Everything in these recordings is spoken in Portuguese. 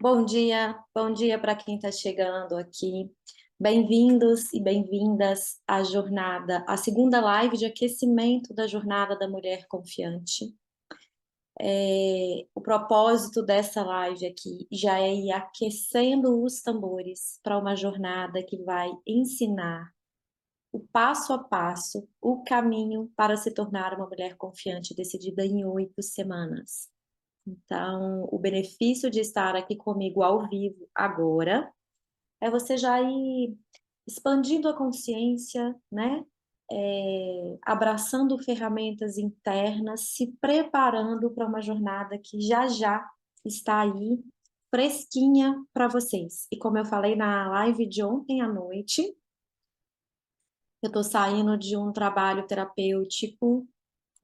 Bom dia para quem está chegando aqui. Bem-vindos e bem-vindas à jornada, à segunda live de aquecimento da Jornada da Mulher Confiante. O propósito dessa live aqui já é ir aquecendo os tambores para uma jornada que vai ensinar o passo a passo, o caminho para se tornar uma mulher confiante e decidida em 8 semanas. Então, o benefício de estar aqui comigo ao vivo agora é você já ir expandindo a consciência, né? Abraçando ferramentas internas, se preparando para uma jornada que já já está aí, fresquinha para vocês. E como eu falei na live de ontem à noite, eu estou saindo de um trabalho terapêutico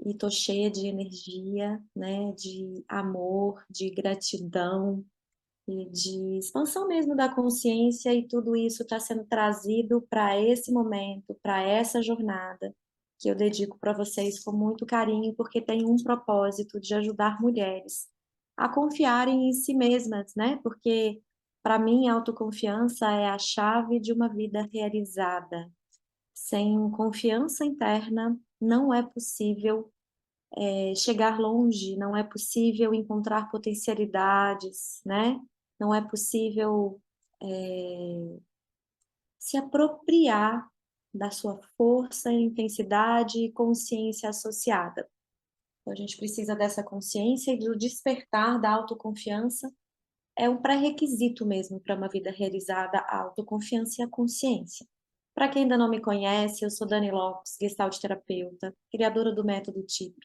e estou cheia de energia, né? De amor, de gratidão e de expansão mesmo da consciência, e tudo isso está sendo trazido para esse momento, para essa jornada, que eu dedico para vocês com muito carinho, porque tem um propósito de ajudar mulheres a confiarem em si mesmas, né? Porque, para mim, a autoconfiança é a chave de uma vida realizada. Sem confiança interna, não é possível chegar longe, não é possível encontrar potencialidades, né? Não é possível se apropriar da sua força, intensidade e consciência associada. Então, a gente precisa dessa consciência, e do despertar da autoconfiança é um pré-requisito mesmo para uma vida realizada, a autoconfiança e a consciência. Para quem ainda não me conhece, eu sou Dani Lopes, gestalt terapeuta, criadora do método TIP.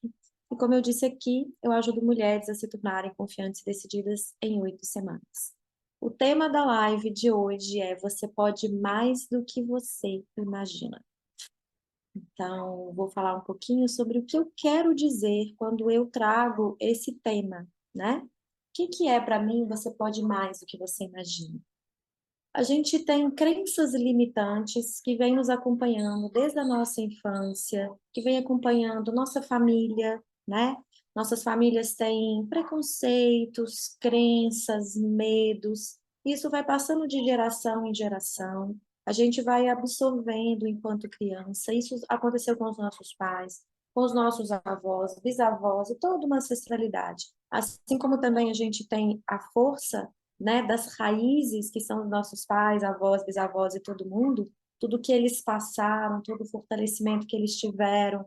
E como eu disse aqui, eu ajudo mulheres a se tornarem confiantes e decididas em 8 semanas. O tema da live de hoje é: você pode mais do que você imagina. Então, vou falar um pouquinho sobre o que eu quero dizer quando eu trago esse tema, né? O que é para mim você pode mais do que você imagina? A gente tem crenças limitantes que vêm nos acompanhando desde a nossa infância, que vem acompanhando nossa família, né? Nossas famílias têm preconceitos, crenças, medos. Isso vai passando de geração em geração. A gente vai absorvendo enquanto criança. Isso aconteceu com os nossos pais, com os nossos avós, bisavós e toda uma ancestralidade. Assim como também a gente tem a força, né, das raízes que são os nossos pais, avós, bisavós e todo mundo, tudo que eles passaram, todo o fortalecimento que eles tiveram,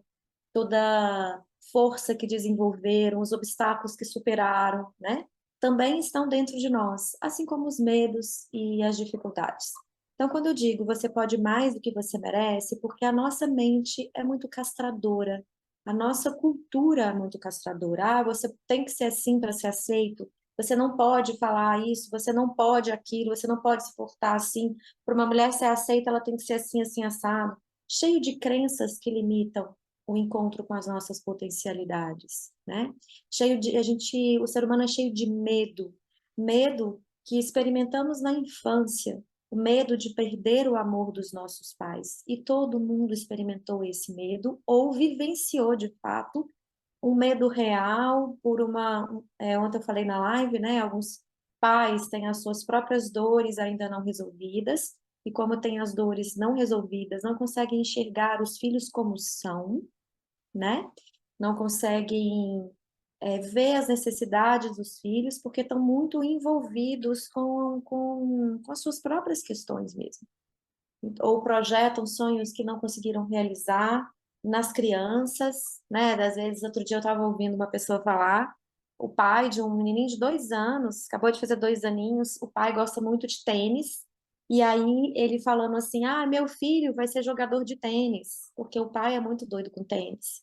toda força que desenvolveram, os obstáculos que superaram, né, também estão dentro de nós, assim como os medos e as dificuldades. Então, quando eu digo você pode mais do que você merece, porque a nossa mente é muito castradora, a nossa cultura é muito castradora. Ah, você tem que ser assim para ser aceito, você não pode falar isso, você não pode aquilo, você não pode se portar assim. Para uma mulher ser aceita, ela tem que ser assim, assim, assado. Cheio de crenças que limitam o encontro com as nossas potencialidades, né? O ser humano é cheio de medo, medo que experimentamos na infância, o medo de perder o amor dos nossos pais. E todo mundo experimentou esse medo ou vivenciou de fato um medo real por ontem eu falei na live, né? Alguns pais têm as suas próprias dores ainda não resolvidas, e como têm as dores não resolvidas, não conseguem enxergar os filhos como são, né? Não conseguem ver as necessidades dos filhos, porque estão muito envolvidos com as suas próprias questões mesmo. Ou projetam sonhos que não conseguiram realizar nas crianças, né? Às vezes, outro dia eu estava ouvindo uma pessoa falar, o pai de um menininho de 2 anos, acabou de fazer 2 aninhos, o pai gosta muito de tênis, e aí ele falando assim, ah, meu filho vai ser jogador de tênis, porque o pai é muito doido com tênis.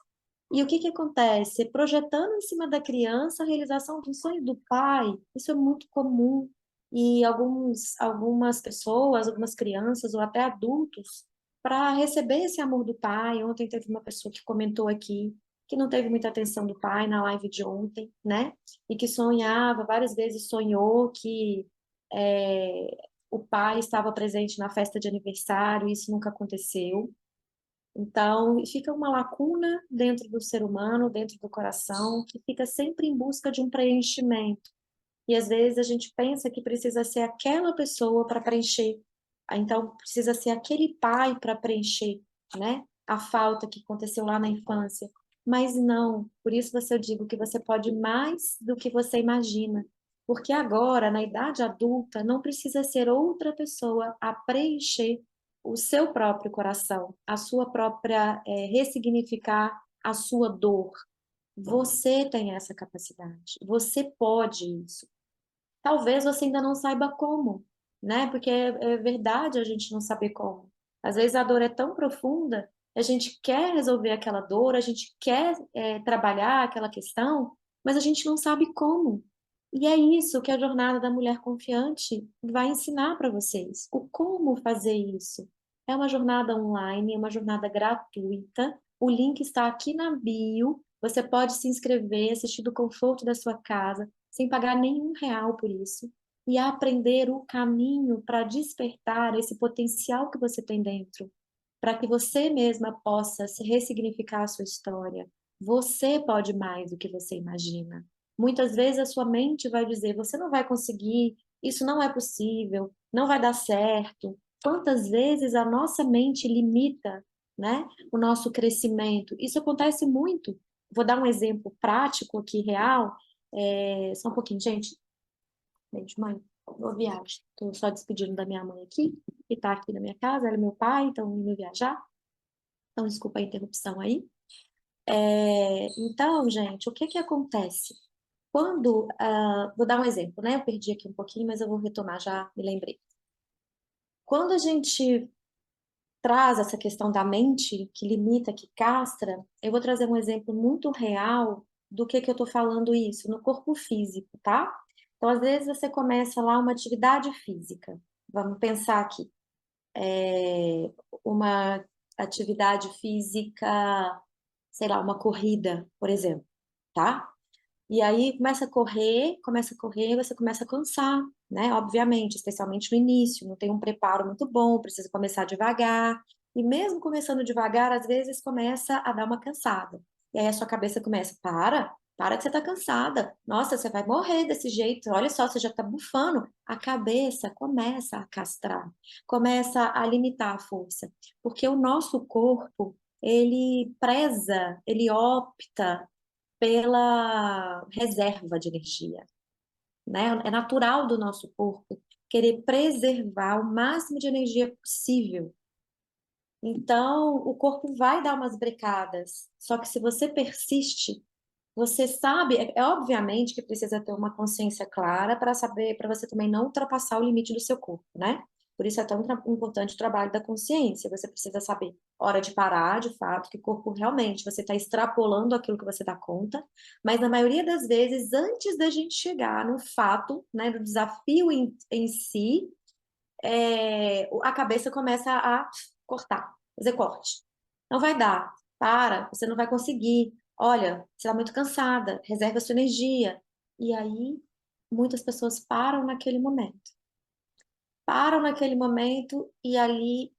E o que que acontece? Projetando em cima da criança a realização do sonho do pai, isso é muito comum. E algumas pessoas, algumas crianças ou até adultos, para receber esse amor do pai. Ontem teve uma pessoa que comentou aqui que não teve muita atenção do pai na live de ontem, né? E que sonhava, várias vezes sonhou que é, o pai estava presente na festa de aniversário, e isso nunca aconteceu. Então, fica uma lacuna dentro do ser humano, dentro do coração, que fica sempre em busca de um preenchimento. E às vezes a gente pensa que precisa ser aquela pessoa para preencher. Então, precisa ser aquele pai para preencher, né? A falta que aconteceu lá na infância. Mas não, por isso eu digo que você pode mais do que você imagina. Porque agora, na idade adulta, não precisa ser outra pessoa a preencher o seu próprio coração, a sua própria, ressignificar a sua dor. Você tem essa capacidade, você pode isso. Talvez você ainda não saiba como, né? Porque é verdade a gente não saber como. Às vezes a dor é tão profunda, a gente quer resolver aquela dor, a gente quer trabalhar aquela questão, mas a gente não sabe como. E é isso que a Jornada da Mulher Confiante vai ensinar para vocês, o como fazer isso. É uma jornada online, é uma jornada gratuita. O link está aqui na bio. Você pode se inscrever, assistir do conforto da sua casa sem pagar nenhum real por isso, e aprender o caminho para despertar esse potencial que você tem dentro, para que você mesma possa se ressignificar a sua história. Você pode mais do que você imagina. Muitas vezes a sua mente vai dizer: você não vai conseguir, isso não é possível, não vai dar certo. Quantas vezes a nossa mente limita, né, o nosso crescimento? Isso acontece muito. Vou dar um exemplo prático aqui, real. Só um pouquinho, gente. Beijo, mãe. Boa viagem. Estou só despedindo da minha mãe aqui, que está aqui na minha casa. Ela e meu pai estão indo viajar. Então, desculpa a interrupção aí. Então, gente, o que que acontece? Quando, vou dar um exemplo, né? Eu perdi aqui um pouquinho, mas eu vou retomar, já me lembrei. Quando a gente traz essa questão da mente que limita, que castra, eu vou trazer um exemplo muito real do que eu estou falando isso, no corpo físico, tá? Então, às vezes você começa lá uma atividade física. Vamos pensar aqui, uma atividade física, sei lá, uma corrida, por exemplo, tá? E aí começa a correr, você começa a cansar, né? Obviamente, especialmente no início, não tem um preparo muito bom, precisa começar devagar. E mesmo começando devagar, às vezes começa a dar uma cansada. E aí a sua cabeça começa: para que você tá cansada. Nossa, você vai morrer desse jeito. Olha só, você já tá bufando. A cabeça começa a castrar, começa a limitar a força, porque o nosso corpo, ele preza, ele opta pela reserva de energia, né? É natural do nosso corpo querer preservar o máximo de energia possível. Então, o corpo vai dar umas brecadas. Só que se você persiste, você sabe, obviamente que precisa ter uma consciência clara para saber, para você também não ultrapassar o limite do seu corpo, né? Por isso é tão importante o trabalho da consciência. Você precisa saber hora de parar, de fato, que o corpo realmente você está extrapolando aquilo que você dá conta. Mas na maioria das vezes, antes da gente chegar no fato, né, do desafio em si, a cabeça começa a cortar, fazer corte. Não vai dar, para, você não vai conseguir. Olha, você está muito cansada, reserva a sua energia. E aí, muitas pessoas param naquele momento. Param naquele momento e ali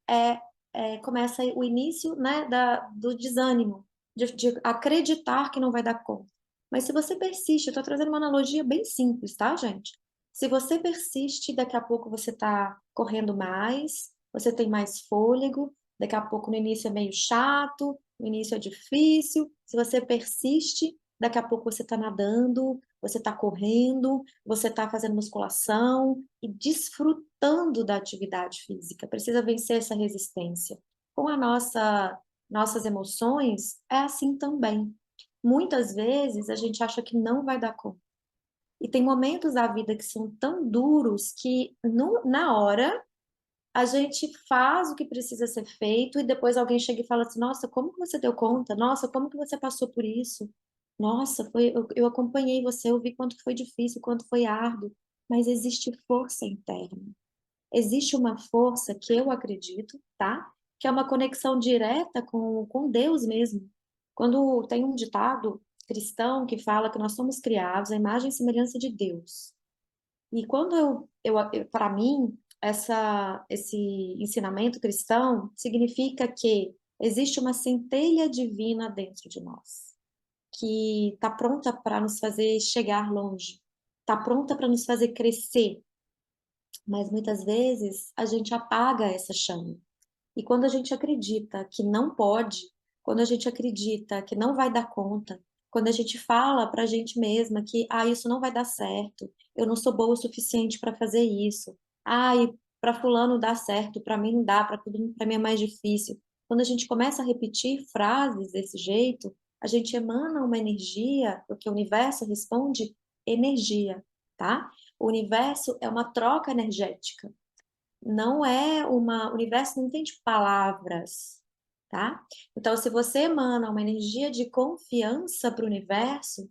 começa o início, né, do desânimo, de acreditar que não vai dar conta. Mas se você persiste, eu estou trazendo uma analogia bem simples, tá, gente? Se você persiste, daqui a pouco você está correndo mais, você tem mais fôlego, daqui a pouco no início é meio chato, no início é difícil. Se você persiste, daqui a pouco você está nadando, você está correndo, você está fazendo musculação e desfrutando da atividade física. Precisa vencer essa resistência. Com nossas emoções, é assim também. Muitas vezes a gente acha que não vai dar conta. E tem momentos da vida que são tão duros que na hora a gente faz o que precisa ser feito e depois alguém chega e fala assim: nossa, como que você deu conta? Nossa, como que você passou por isso? Nossa, eu acompanhei você, eu vi quanto foi difícil, quanto foi árduo. Mas existe força interna. Existe uma força que eu acredito, tá? Que é uma conexão direta com Deus mesmo. Quando tem um ditado cristão que fala que nós somos criados à imagem e semelhança de Deus. E quando para mim, esse ensinamento cristão significa que existe uma centelha divina dentro de nós, que está pronta para nos fazer chegar longe. está pronta para nos fazer crescer, mas muitas vezes a gente apaga essa chama. E quando a gente acredita que não pode, quando a gente acredita que não vai dar conta, quando a gente fala para a gente mesma que isso não vai dar certo, eu não sou boa o suficiente para fazer isso, e para fulano dá certo, para mim não dá, para mim é mais difícil. Quando a gente começa a repetir frases desse jeito, a gente emana uma energia, porque o universo responde energia, tá? O universo é uma troca energética. Não é uma, o universo não entende palavras, tá? Então, se você emana uma energia de confiança para o universo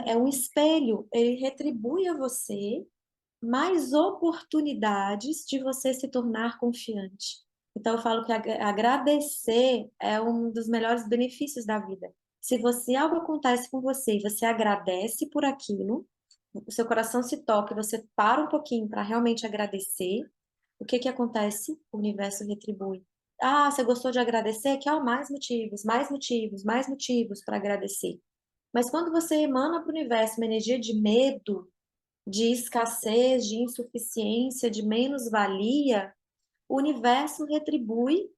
é um espelho, ele retribui a você mais oportunidades de você se tornar confiante. Então, eu falo que agradecer é um dos melhores benefícios da vida. Se você algo acontece com você e você agradece por aquilo, o seu coração se toca e você para um pouquinho para realmente agradecer, o que que acontece? O universo retribui. Você gostou de agradecer? Que mais motivos, mais motivos, mais motivos para agradecer. Mas quando você emana para o universo uma energia de medo, de escassez, de insuficiência, de menos-valia, o universo retribui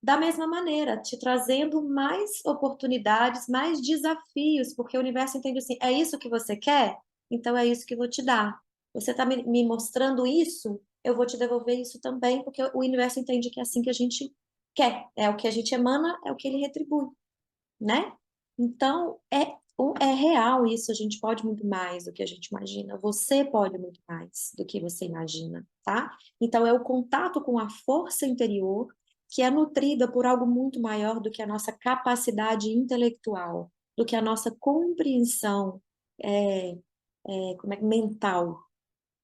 da mesma maneira, te trazendo mais oportunidades, mais desafios, porque o universo entende assim: é isso que você quer? Então é isso que eu vou te dar. Você está me mostrando isso? Eu vou te devolver isso também, porque o universo entende que é assim que a gente quer. É o que a gente emana, é o que ele retribui, né? Então, é real isso, a gente pode muito mais do que a gente imagina. Você pode muito mais do que você imagina, tá? Então, é o contato com a força interior que é nutrida por algo muito maior do que a nossa capacidade intelectual, do que a nossa compreensão é, mental,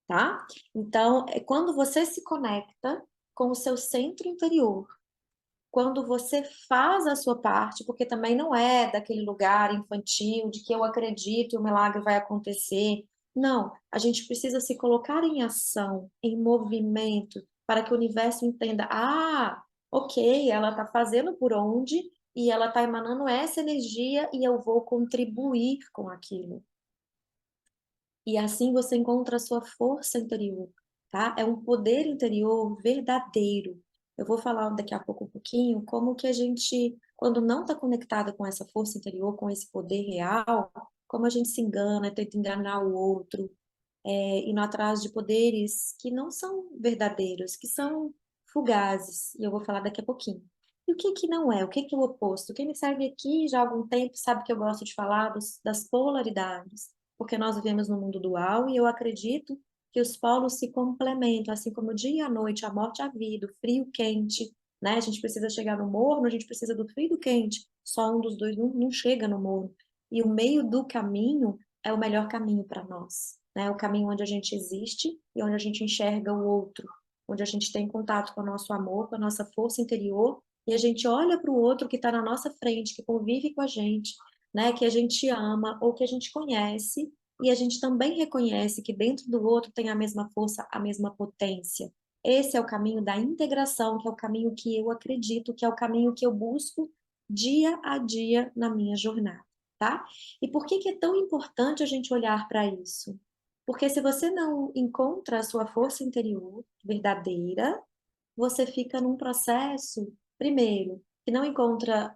tá? Então, é quando você se conecta com o seu centro interior, quando você faz a sua parte, porque também não é daquele lugar infantil de que eu acredito e o milagre vai acontecer. Não, a gente precisa se colocar em ação, em movimento, para que o universo entenda: ok, ela está fazendo por onde e ela está emanando essa energia e eu vou contribuir com aquilo. E assim você encontra a sua força interior, tá? É um poder interior verdadeiro. Eu vou falar daqui a pouco um pouquinho como que a gente, quando não está conectada com essa força interior, com esse poder real, como a gente se engana, tenta enganar o outro, indo atrás de poderes que não são verdadeiros, que são fugazes. E eu vou falar daqui a pouquinho. E o que que não é? O que que é o oposto? Quem me serve aqui já há algum tempo sabe que eu gosto de falar das polaridades, porque nós vivemos no mundo dual e eu acredito que os polos se complementam, assim como o dia e a noite, a morte e a vida, o frio e o quente, né? A gente precisa chegar no morno, a gente precisa do frio e do quente. Só um dos dois não chega no morno. E o meio do caminho é o melhor caminho para nós, né? O caminho onde a gente existe e onde a gente enxerga o outro, onde a gente tem contato com o nosso amor, com a nossa força interior e a gente olha para o outro que está na nossa frente, que convive com a gente, né? Que a gente ama ou que a gente conhece e a gente também reconhece que dentro do outro tem a mesma força, a mesma potência. Esse é o caminho da integração, que é o caminho que eu acredito, que é o caminho que eu busco dia a dia na minha jornada, tá? E por que que é tão importante a gente olhar para isso? Porque se você não encontra a sua força interior verdadeira, você fica num processo, primeiro, que não encontra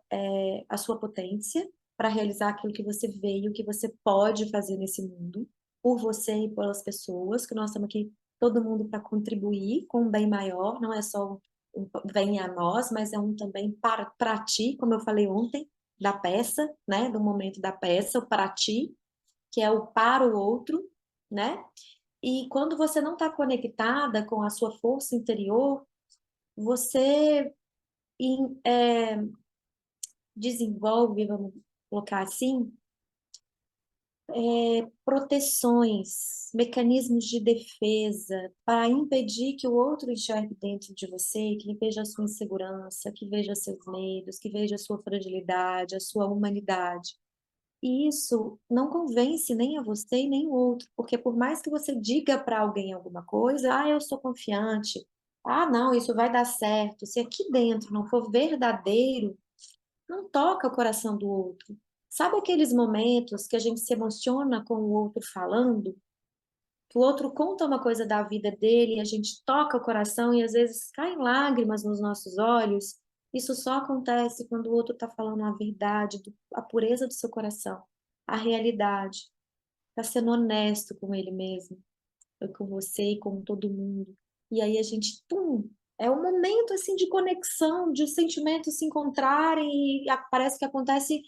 a sua potência para realizar aquilo que você veio, que você pode fazer nesse mundo, por você e pelas pessoas, que nós estamos aqui todo mundo para contribuir com um bem maior, não é só um bem a nós, mas é um também para ti, como eu falei ontem, da peça, né, do momento da peça, o para ti, que é o para o outro, né? E quando você não está conectada com a sua força interior, você desenvolve, vamos colocar assim, proteções, mecanismos de defesa para impedir que o outro enxergue dentro de você, que veja a sua insegurança, que veja seus medos, que veja a sua fragilidade, a sua humanidade. E isso não convence nem a você e nem o outro, porque por mais que você diga para alguém alguma coisa, eu sou confiante, não, isso vai dar certo, se aqui dentro não for verdadeiro, não toca o coração do outro. Sabe aqueles momentos que a gente se emociona com o outro falando? Que o outro conta uma coisa da vida dele, e a gente toca o coração e às vezes caem lágrimas nos nossos olhos. Isso só acontece quando o outro está falando a verdade, a pureza do seu coração, a realidade. Está sendo honesto com ele mesmo, com você e com todo mundo. E aí a gente, pum, é um momento assim de conexão, de os sentimentos se encontrarem e parece que acontece.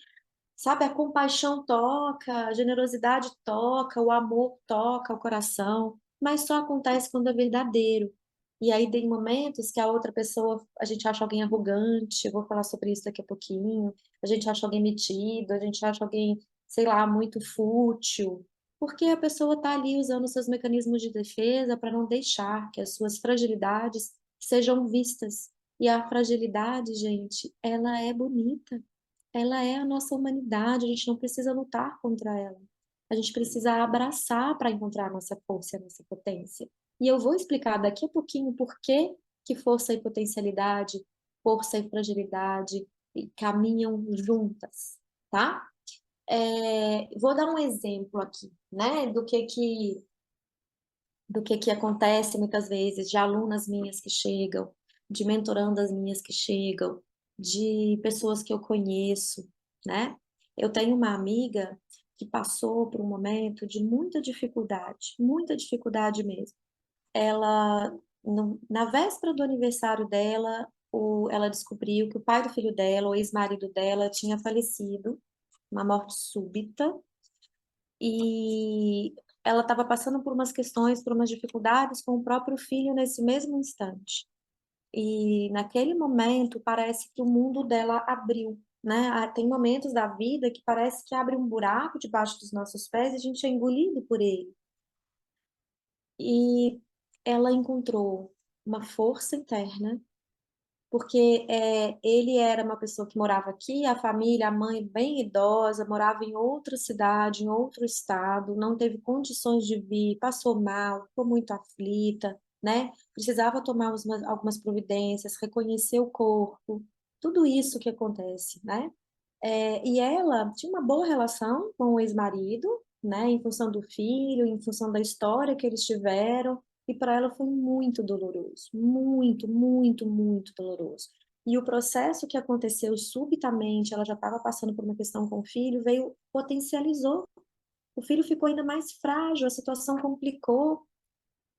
Sabe, a compaixão toca, a generosidade toca, o amor toca o coração, mas só acontece quando é verdadeiro. E aí tem momentos que a outra pessoa, a gente acha alguém arrogante, eu vou falar sobre isso daqui a pouquinho, a gente acha alguém metido, a gente acha alguém, sei lá, muito fútil, porque a pessoa está ali usando seus mecanismos de defesa para não deixar que as suas fragilidades sejam vistas. E a fragilidade, gente, ela é bonita. Ela é a nossa humanidade, a gente não precisa lutar contra ela. A gente precisa abraçar para encontrar a nossa força e a nossa potência. E eu vou explicar daqui a pouquinho por que força e potencialidade, força e fragilidade caminham juntas, tá? Vou dar um exemplo aqui, né, do que acontece muitas vezes, de alunas minhas que chegam, de mentorandas minhas que chegam, de pessoas que eu conheço, né? Eu tenho uma amiga que passou por um momento de muita dificuldade mesmo. Ela, na véspera do aniversário dela, ela descobriu que o pai do filho dela, o ex-marido dela, tinha falecido, uma morte súbita, e ela estava passando por umas questões, por umas dificuldades com o próprio filho nesse mesmo instante. E naquele momento parece que o mundo dela abriu, né? Tem momentos da vida que parece que abre um buraco debaixo dos nossos pés e a gente é engolido por ele. E ela encontrou uma força interna porque ele era uma pessoa que morava aqui, a família, a mãe bem idosa, morava em outra cidade, em outro estado, não teve condições de vir, passou mal, ficou muito aflita, né? Precisava tomar algumas providências, reconhecer o corpo, tudo isso que acontece, né? E ela tinha uma boa relação com o ex-marido, né? Em função do filho, em função da história que eles tiveram, e para ela foi muito doloroso, muito, muito, muito doloroso. E o processo que aconteceu subitamente, ela já estava passando por uma questão com o filho, veio, potencializou. O filho ficou ainda mais frágil, a situação complicou,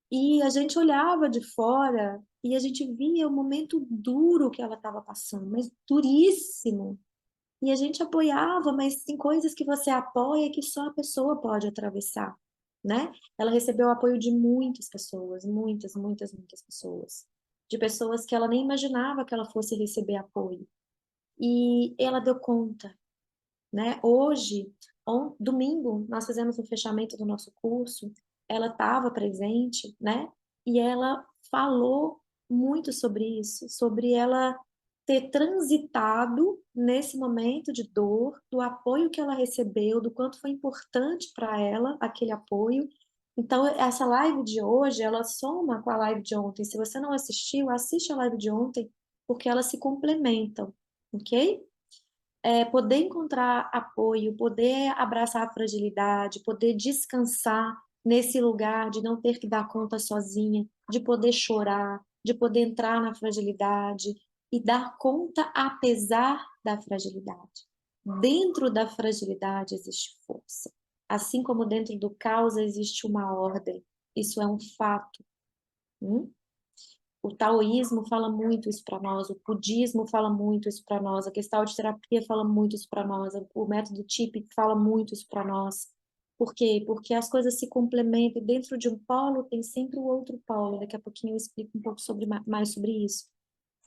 e a gente olhava de fora e a gente via o momento duro que ela estava passando, mas duríssimo. E a gente apoiava, mas tem coisas que você apoia que só a pessoa pode atravessar, né? Ela recebeu o apoio de muitas pessoas, muitas, muitas, muitas pessoas. De pessoas que ela nem imaginava que ela fosse receber apoio. E ela deu conta, né? Hoje, domingo, nós fizemos um fechamento do nosso curso, ela estava presente, né? E ela falou muito sobre isso, sobre ela ter transitado nesse momento de dor, do apoio que ela recebeu, do quanto foi importante para ela aquele apoio. Então, essa live de hoje, ela soma com a live de ontem. Se você não assistiu, assiste a live de ontem, porque elas se complementam, ok? Poder encontrar apoio, poder abraçar a fragilidade, poder descansar nesse lugar de não ter que dar conta sozinha, de poder chorar, de poder entrar na fragilidade e dar conta apesar da fragilidade. Dentro da fragilidade existe força, assim como dentro do caos existe uma ordem. Isso é um fato. Hum? O taoísmo fala muito isso para nós, o budismo fala muito isso para nós, a Gestalt terapia fala muito isso para nós, o método TIP fala muito isso para nós. Por quê? Porque as coisas se complementam e dentro de um polo tem sempre o outro polo. Daqui a pouquinho eu explico um pouco mais sobre isso.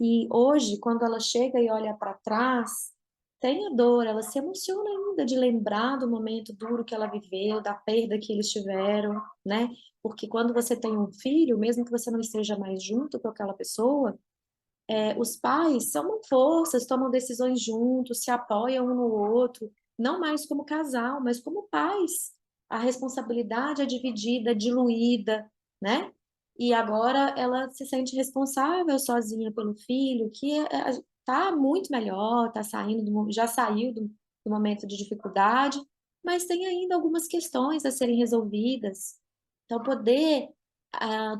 E hoje, quando ela chega e olha para trás, tem a dor, ela se emociona ainda de lembrar do momento duro que ela viveu, da perda que eles tiveram, né? Porque quando você tem um filho, mesmo que você não esteja mais junto com aquela pessoa, os pais são forças, tomam decisões juntos, se apoiam um no outro, não mais como casal, mas como pais. A responsabilidade é dividida, diluída, né? E agora ela se sente responsável sozinha pelo filho, que tá muito melhor, tá saindo já saiu do momento de dificuldade, mas tem ainda algumas questões a serem resolvidas. Então, poder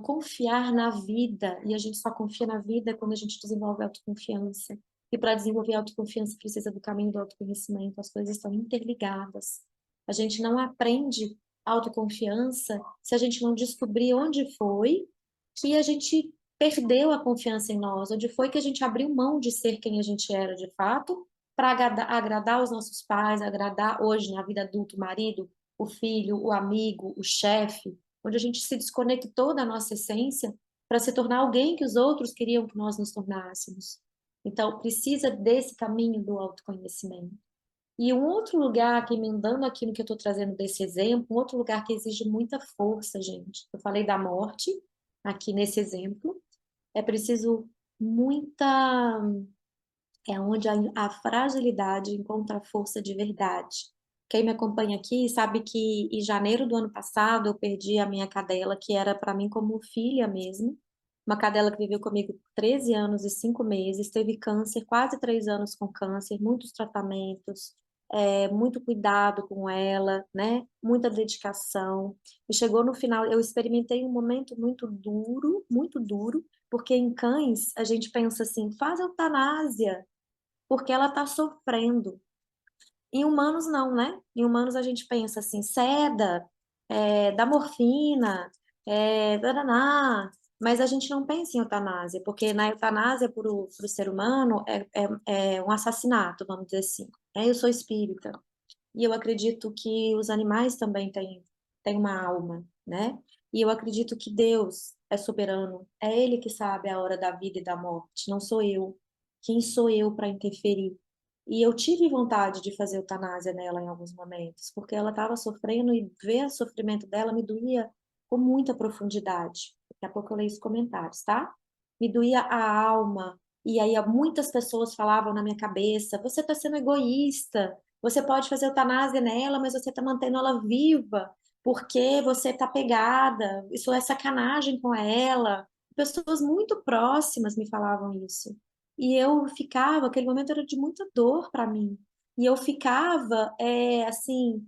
confiar na vida, e a gente só confia na vida quando a gente desenvolve autoconfiança. E para desenvolver autoconfiança precisa do caminho do autoconhecimento, as coisas estão interligadas. A gente não aprende autoconfiança se a gente não descobrir onde foi que a gente perdeu a confiança em nós, onde foi que a gente abriu mão de ser quem a gente era de fato, para agradar os nossos pais, agradar hoje na vida adulta o marido, o filho, o amigo, o chefe, onde a gente se desconectou da nossa essência para se tornar alguém que os outros queriam que nós nos tornássemos. Então, precisa desse caminho do autoconhecimento. E um outro lugar, que emendando aqui no que eu estou trazendo desse exemplo, um outro lugar que exige muita força, gente. Eu falei da morte, aqui nesse exemplo. É preciso muita. É onde a fragilidade encontra a força de verdade. Quem me acompanha aqui sabe que em janeiro do ano passado eu perdi a minha cadela, que era para mim como filha mesmo. Uma cadela que viveu comigo por 13 anos e 5 meses, teve câncer, quase 3 anos com câncer, muitos tratamentos, muito cuidado com ela, né? Muita dedicação. E chegou no final, eu experimentei um momento muito duro, porque em cães a gente pensa assim, faz eutanásia, porque ela está sofrendo. Em humanos, não, né? Em humanos, a gente pensa assim: ceda, dá morfina, dananá. Mas a gente não pensa em eutanásia, porque na eutanásia, para o ser humano, é um assassinato, vamos dizer assim. Eu sou espírita, e eu acredito que os animais também têm uma alma, né? E eu acredito que Deus é soberano, é Ele que sabe a hora da vida e da morte, não sou eu. Quem sou eu para interferir? E eu tive vontade de fazer eutanásia nela em alguns momentos, porque ela estava sofrendo e ver o sofrimento dela me doía com muita profundidade. Daqui a pouco eu leio os comentários, tá? Me doía a alma. E aí muitas pessoas falavam na minha cabeça: você está sendo egoísta, você pode fazer eutanásia nela, mas você está mantendo ela viva, porque você está pegada, isso é sacanagem com ela. Pessoas muito próximas me falavam isso. E eu ficava, aquele momento era de muita dor para mim. E eu ficava, assim,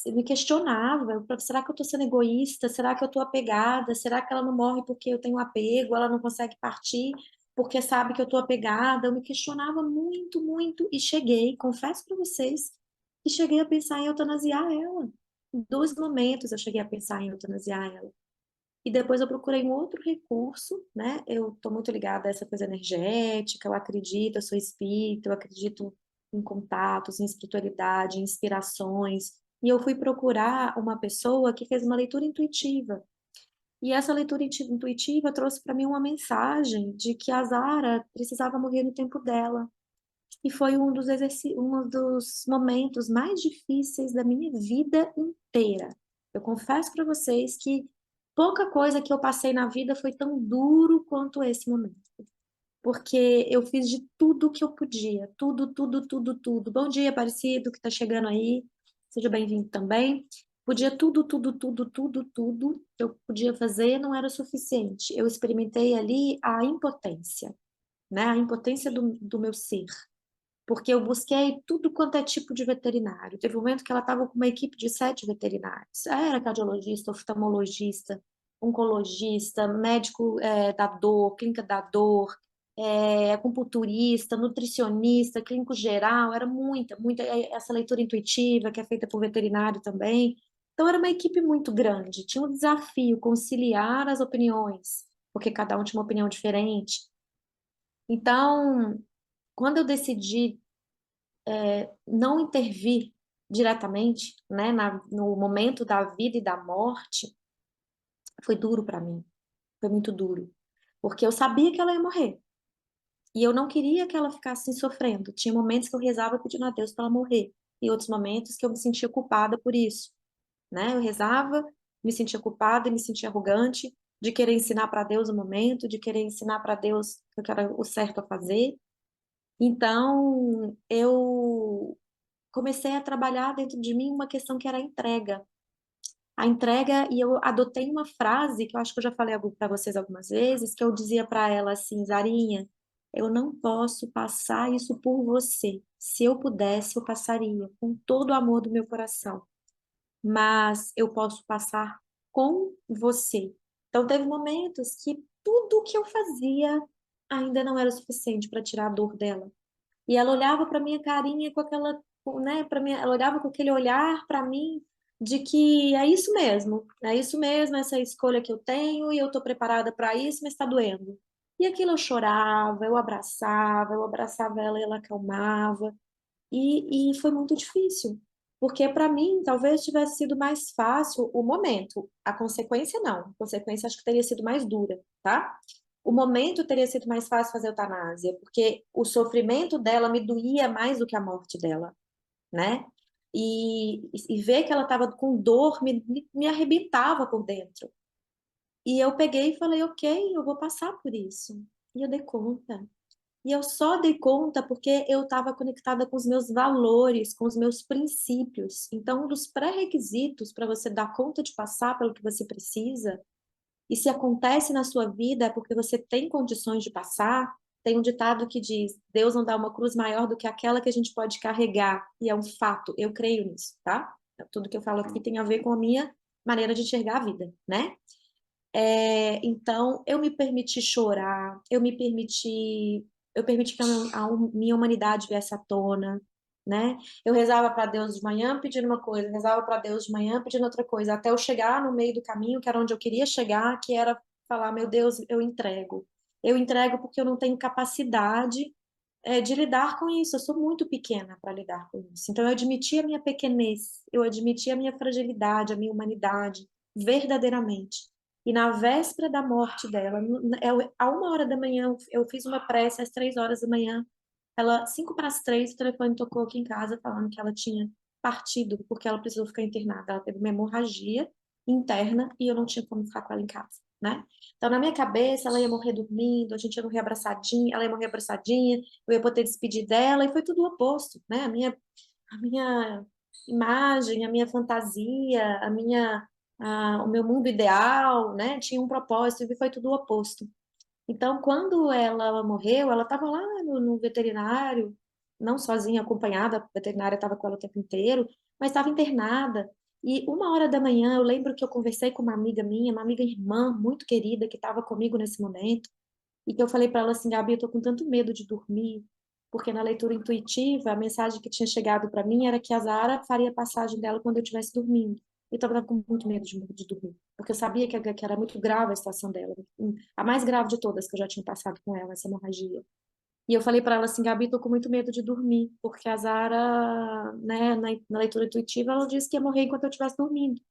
me questionava, será que eu estou sendo egoísta? Será que eu estou apegada? Será que ela não morre porque eu tenho apego? Ela não consegue partir porque sabe que eu estou apegada? Eu me questionava muito, muito, e cheguei, confesso para vocês, que cheguei a pensar em eutanasiar ela. Em 2 momentos eu cheguei a pensar em eutanasiar ela. E depois eu procurei um outro recurso, né? Eu estou muito ligada a essa coisa energética, eu acredito, eu sou espírita, eu acredito em contatos, em espiritualidade, em inspirações. E eu fui procurar uma pessoa que fez uma leitura intuitiva. E essa leitura intuitiva trouxe para mim uma mensagem de que a Zara precisava morrer no tempo dela. E foi um dos momentos mais difíceis da minha vida inteira. Eu confesso para vocês que pouca coisa que eu passei na vida foi tão duro quanto esse momento. Porque eu fiz de tudo que eu podia. Tudo, tudo, tudo, tudo. Bom dia, Aparecido, que está chegando aí. Seja bem-vindo também. Podia tudo, tudo, tudo, tudo, tudo que eu podia fazer, não era o suficiente. Eu experimentei ali a impotência, né? A impotência do meu ser, porque eu busquei tudo quanto é tipo de veterinário. Teve um momento que ela estava com uma equipe de 7 veterinários. Era cardiologista, oftalmologista, oncologista, médico da dor, clínica da dor, acupunturista, nutricionista, clínico geral, era muita, muita. Essa leitura intuitiva que é feita por veterinário também. Então, era uma equipe muito grande. Tinha um desafio conciliar as opiniões, porque cada um tinha uma opinião diferente. Então, quando eu decidi não intervir diretamente, né, no momento da vida e da morte, foi duro para mim, foi muito duro, porque eu sabia que ela ia morrer e eu não queria que ela ficasse sofrendo. Tinha momentos que eu rezava pedindo a Deus para ela morrer e outros momentos que eu me sentia culpada por isso, né? Eu rezava, me sentia culpada e me sentia arrogante de querer ensinar para Deus o momento, de querer ensinar para Deus o que era o certo a fazer. Então, eu comecei a trabalhar dentro de mim uma questão que era a entrega. A entrega, e eu adotei uma frase que eu acho que eu já falei para vocês algumas vezes, que eu dizia para ela assim: Zarinha, eu não posso passar isso por você. Se eu pudesse, eu passaria com todo o amor do meu coração, mas eu posso passar com você. Então, teve momentos que tudo o que eu fazia ainda não era o suficiente para tirar a dor dela. E ela olhava para minha carinha com aquela, né, para mim, ela olhava com aquele olhar para mim de que é isso mesmo, essa é a escolha que eu tenho e eu estou preparada para isso, mas está doendo. E aquilo eu chorava, eu abraçava ela e ela acalmava. E foi muito difícil, porque para mim talvez tivesse sido mais fácil o momento, a consequência não, a consequência acho que teria sido mais dura, tá? O momento teria sido mais fácil fazer eutanásia, porque o sofrimento dela me doía mais do que a morte dela, né? E ver que ela estava com dor me arrebentava por dentro. E eu peguei e falei, ok, eu vou passar por isso. E eu dei conta. E eu só dei conta porque eu estava conectada com os meus valores, com os meus princípios. Então, um dos pré-requisitos para você dar conta de passar pelo que você precisa, e se acontece na sua vida é porque você tem condições de passar, tem um ditado que diz: Deus não dá uma cruz maior do que aquela que a gente pode carregar. E é um fato, eu creio nisso, tá? Tudo que eu falo aqui tem a ver com a minha maneira de enxergar a vida, né? Então, eu me permiti chorar, eu permiti que minha humanidade viesse à tona, né? Eu rezava para Deus de manhã pedindo uma coisa, rezava para Deus de manhã pedindo outra coisa, até eu chegar no meio do caminho, que era onde eu queria chegar, que era falar, meu Deus, eu entrego. Eu entrego porque eu não tenho capacidade, de lidar com isso. Eu sou muito pequena para lidar com isso. Então, eu admiti a minha pequenez, eu admiti a minha fragilidade, a minha humanidade, verdadeiramente. E na véspera da morte dela, a 1 hora da manhã, eu fiz uma prece às 3 horas da manhã. Ela, 5 para as 3, o telefone tocou aqui em casa falando que ela tinha partido porque ela precisou ficar internada. Ela teve uma hemorragia interna e eu não tinha como ficar com ela em casa, né? Então, na minha cabeça, ela ia morrer dormindo, a gente ia morrer abraçadinha, ela ia morrer abraçadinha, eu ia poder despedir dela, e foi tudo o oposto, né? A minha imagem, a minha fantasia, o meu mundo ideal, né? Tinha um propósito, e foi tudo o oposto. Então, quando ela morreu, ela estava lá no veterinário, não sozinha, acompanhada, a veterinária estava com ela o tempo inteiro, mas estava internada. E 1 hora da manhã, eu lembro que eu conversei com uma amiga minha, uma amiga irmã muito querida, que estava comigo nesse momento, e que eu falei para ela assim, Gabi, eu tô com tanto medo de dormir, porque na leitura intuitiva, a mensagem que tinha chegado para mim era que a Zara faria a passagem dela quando eu estivesse dormindo. Então eu estava com muito medo de dormir, porque eu sabia que era muito grave a situação dela, a mais grave de todas que eu já tinha passado com ela, essa hemorragia. E eu falei para ela assim, Gabi, tô com muito medo de dormir, porque a Zara, né, na leitura intuitiva, ela disse que ia morrer enquanto eu estivesse dormindo.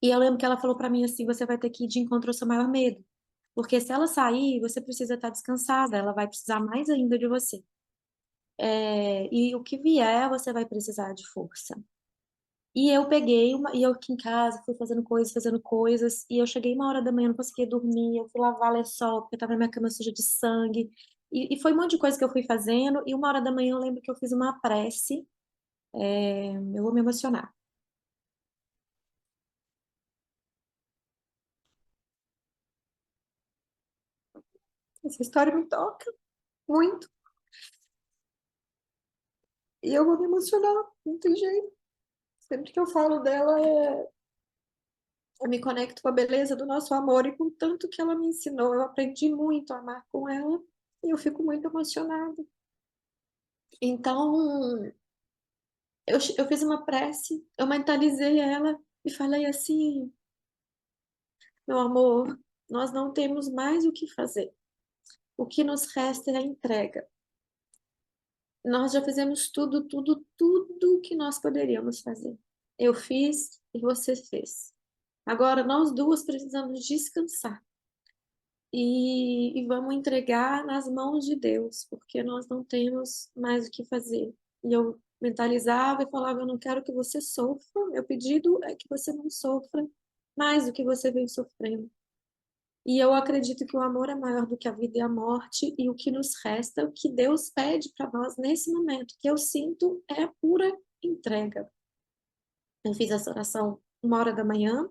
E eu lembro que ela falou para mim assim, você vai ter que ir de encontro ao seu maior medo. Porque se ela sair, você precisa estar descansada, ela vai precisar mais ainda de você. E o que vier, você vai precisar de força. E eu aqui em casa, fui fazendo coisas, e eu cheguei 1 hora da manhã, não conseguia dormir, eu fui lavar lençol, porque tava na minha cama suja de sangue, e foi um monte de coisa que eu fui fazendo, e 1 hora da manhã eu lembro que eu fiz uma prece, eu vou me emocionar. Essa história me toca muito, e eu vou me emocionar, não tem jeito. Sempre que eu falo dela, eu me conecto com a beleza do nosso amor e com o tanto que ela me ensinou. Eu aprendi muito a amar com ela e eu fico muito emocionada. Então, eu fiz uma prece, eu mentalizei ela e falei assim: meu amor, nós não temos mais o que fazer. O que nos resta é a entrega. Nós já fizemos tudo, tudo, tudo que nós poderíamos fazer. Eu fiz e você fez. Agora nós duas precisamos descansar. E vamos entregar nas mãos de Deus, porque nós não temos mais o que fazer. E eu mentalizava e falava: eu não quero que você sofra, meu pedido é que você não sofra mais do que você vem sofrendo. E eu acredito que o amor é maior do que a vida e a morte, e o que nos resta, o que Deus pede para nós nesse momento, que eu sinto é a pura entrega. Eu fiz essa oração 1 hora da manhã,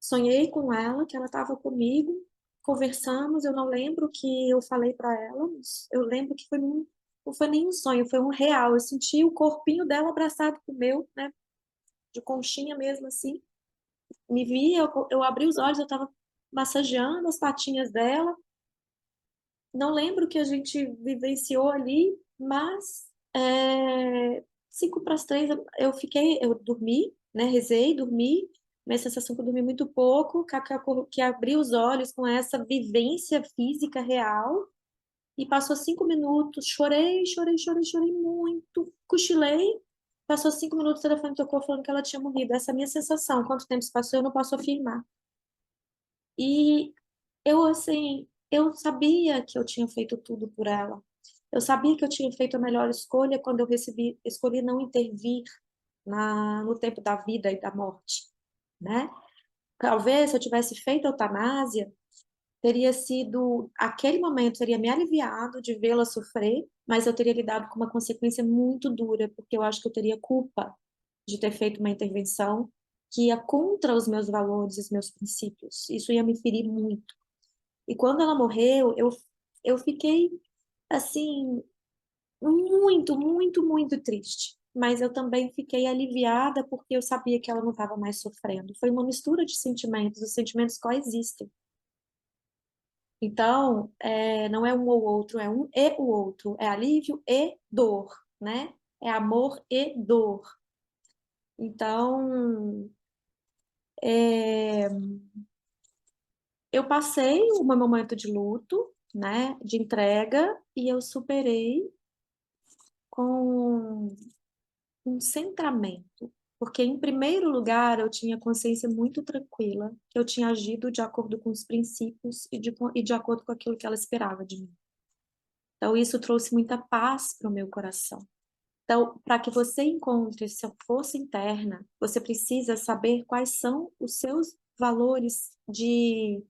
sonhei com ela, que ela estava comigo, conversamos, eu não lembro que eu falei para ela, mas eu lembro que não foi nem um sonho, foi um real. Eu senti o corpinho dela abraçado com o meu, né? De conchinha mesmo, assim. Me vi, eu abri os olhos, eu estava massageando as patinhas dela. Não lembro o que a gente vivenciou ali, mas 5 para as 3 eu dormi, né? Rezei, dormi. Minha sensação que eu dormi muito pouco, que abri os olhos com essa vivência física real. E passou 5 minutos, chorei, chorei, chorei, chorei muito, cochilei. Passou 5 minutos, o telefone tocou falando que ela tinha morrido. Essa é a minha sensação. Quanto tempo se passou, eu não posso afirmar. E eu, assim, eu sabia que eu tinha feito tudo por ela. Eu sabia que eu tinha feito a melhor escolha quando escolhi não intervir no tempo da vida e da morte, né? Talvez se eu tivesse feito a eutanásia, teria sido, aquele momento teria me aliviado de vê-la sofrer, mas eu teria lidado com uma consequência muito dura, porque eu acho que eu teria culpa de ter feito uma intervenção que ia contra os meus valores, os meus princípios. Isso ia me ferir muito. E quando ela morreu, eu fiquei, assim, muito, muito, muito triste. Mas eu também fiquei aliviada porque eu sabia que ela não estava mais sofrendo. Foi uma mistura de sentimentos, os sentimentos coexistem. Então, não é um ou outro, é um e o outro. É alívio e dor, né? É amor e dor. Então, é, eu passei o meu momento de luto, né? De entrega, e eu superei com um centramento. Porque, em primeiro lugar, eu tinha consciência muito tranquila que eu tinha agido de acordo com os princípios e de acordo com aquilo que ela esperava de mim. Então, isso trouxe muita paz para o meu coração. Então, para que você encontre sua força interna, você precisa saber quais são os seus valores de.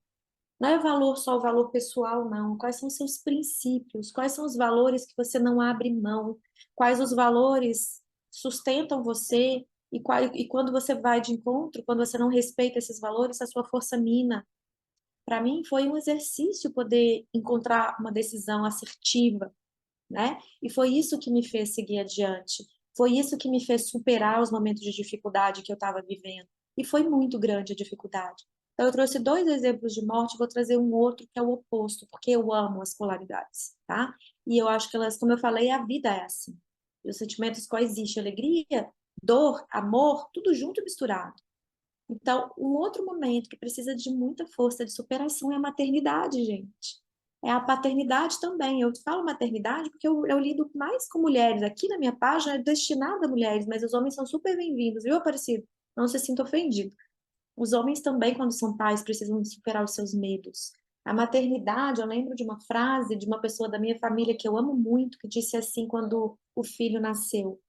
Não é valor só o valor pessoal, não. Quais são os seus princípios? Quais são os valores que você não abre mão? Quais os valores sustentam você? E quando você vai de encontro, quando você não respeita esses valores, a sua força mina. Para mim, foi um exercício poder encontrar uma decisão assertiva, né? E foi isso que me fez seguir adiante. Foi isso que me fez superar os momentos de dificuldade que eu estava vivendo. E foi muito grande a dificuldade. Então, eu trouxe 2 exemplos de morte, vou trazer um outro que é o oposto, porque eu amo as polaridades, tá? E eu acho que elas, como eu falei, a vida é assim. E os sentimentos coexistem, alegria, dor, amor, tudo junto e misturado. Então, um outro momento que precisa de muita força de superação é a maternidade, gente. É a paternidade também. Eu falo maternidade porque eu lido mais com mulheres. Aqui na minha página é destinada a mulheres, mas os homens são super bem-vindos, viu, Aparecido? Não se sinta ofendido. Os homens também, quando são pais, precisam superar os seus medos. A maternidade, eu lembro de uma frase de uma pessoa da minha família que eu amo muito, que disse assim quando o filho nasceu: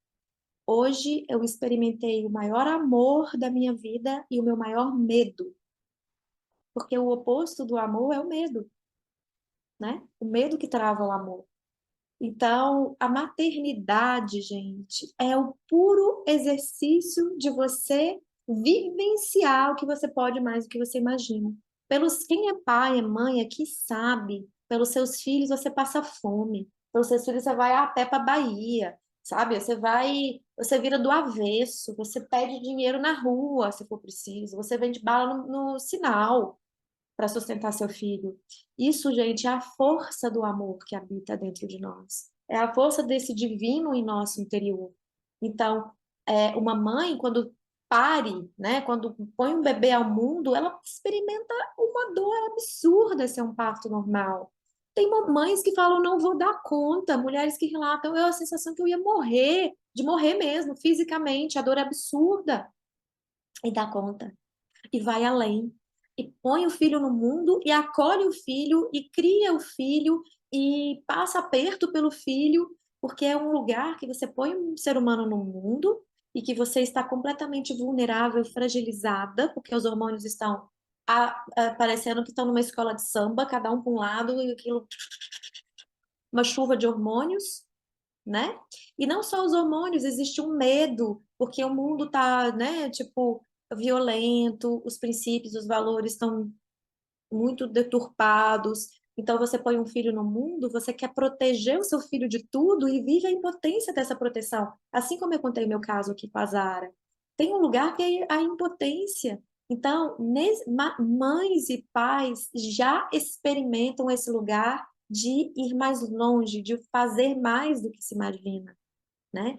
hoje eu experimentei o maior amor da minha vida e o meu maior medo, porque o oposto do amor é o medo, né? O medo que trava o amor. Então, a maternidade, gente, é o puro exercício de você vivenciar o que você pode mais do que você imagina. Quem é pai, é mãe, aqui sabe, pelos seus filhos você passa fome, pelos seus filhos você vai a pé para Bahia, sabe? Você vira do avesso, você pede dinheiro na rua, se for preciso, você vende bala no sinal para sustentar seu filho. Isso, gente, é a força do amor que habita dentro de nós. É a força desse divino em nosso interior. Então, uma mãe, quando pare, né, quando põe um bebê ao mundo, ela experimenta uma dor absurda se é um parto normal. Tem mães que falam, não vou dar conta, mulheres que relatam, eu a sensação que eu ia morrer, de morrer mesmo, fisicamente, a dor é absurda. E dá conta e vai além. E põe o filho no mundo e acolhe o filho e cria o filho e passa aperto pelo filho, porque é um lugar que você põe um ser humano no mundo e que você está completamente vulnerável, fragilizada, porque os hormônios estão parecendo que estão numa escola de samba, cada um para um lado e aquilo, uma chuva de hormônios, né? E não só os hormônios, existe um medo, porque o mundo tá, né, tipo, violento, os princípios, os valores estão muito deturpados. Então, você põe um filho no mundo, você quer proteger o seu filho de tudo e vive a impotência dessa proteção. Assim como eu contei o meu caso aqui com a Zara. Tem um lugar que é a impotência. Então, mães e pais já experimentam esse lugar de ir mais longe, de fazer mais do que se imagina, né?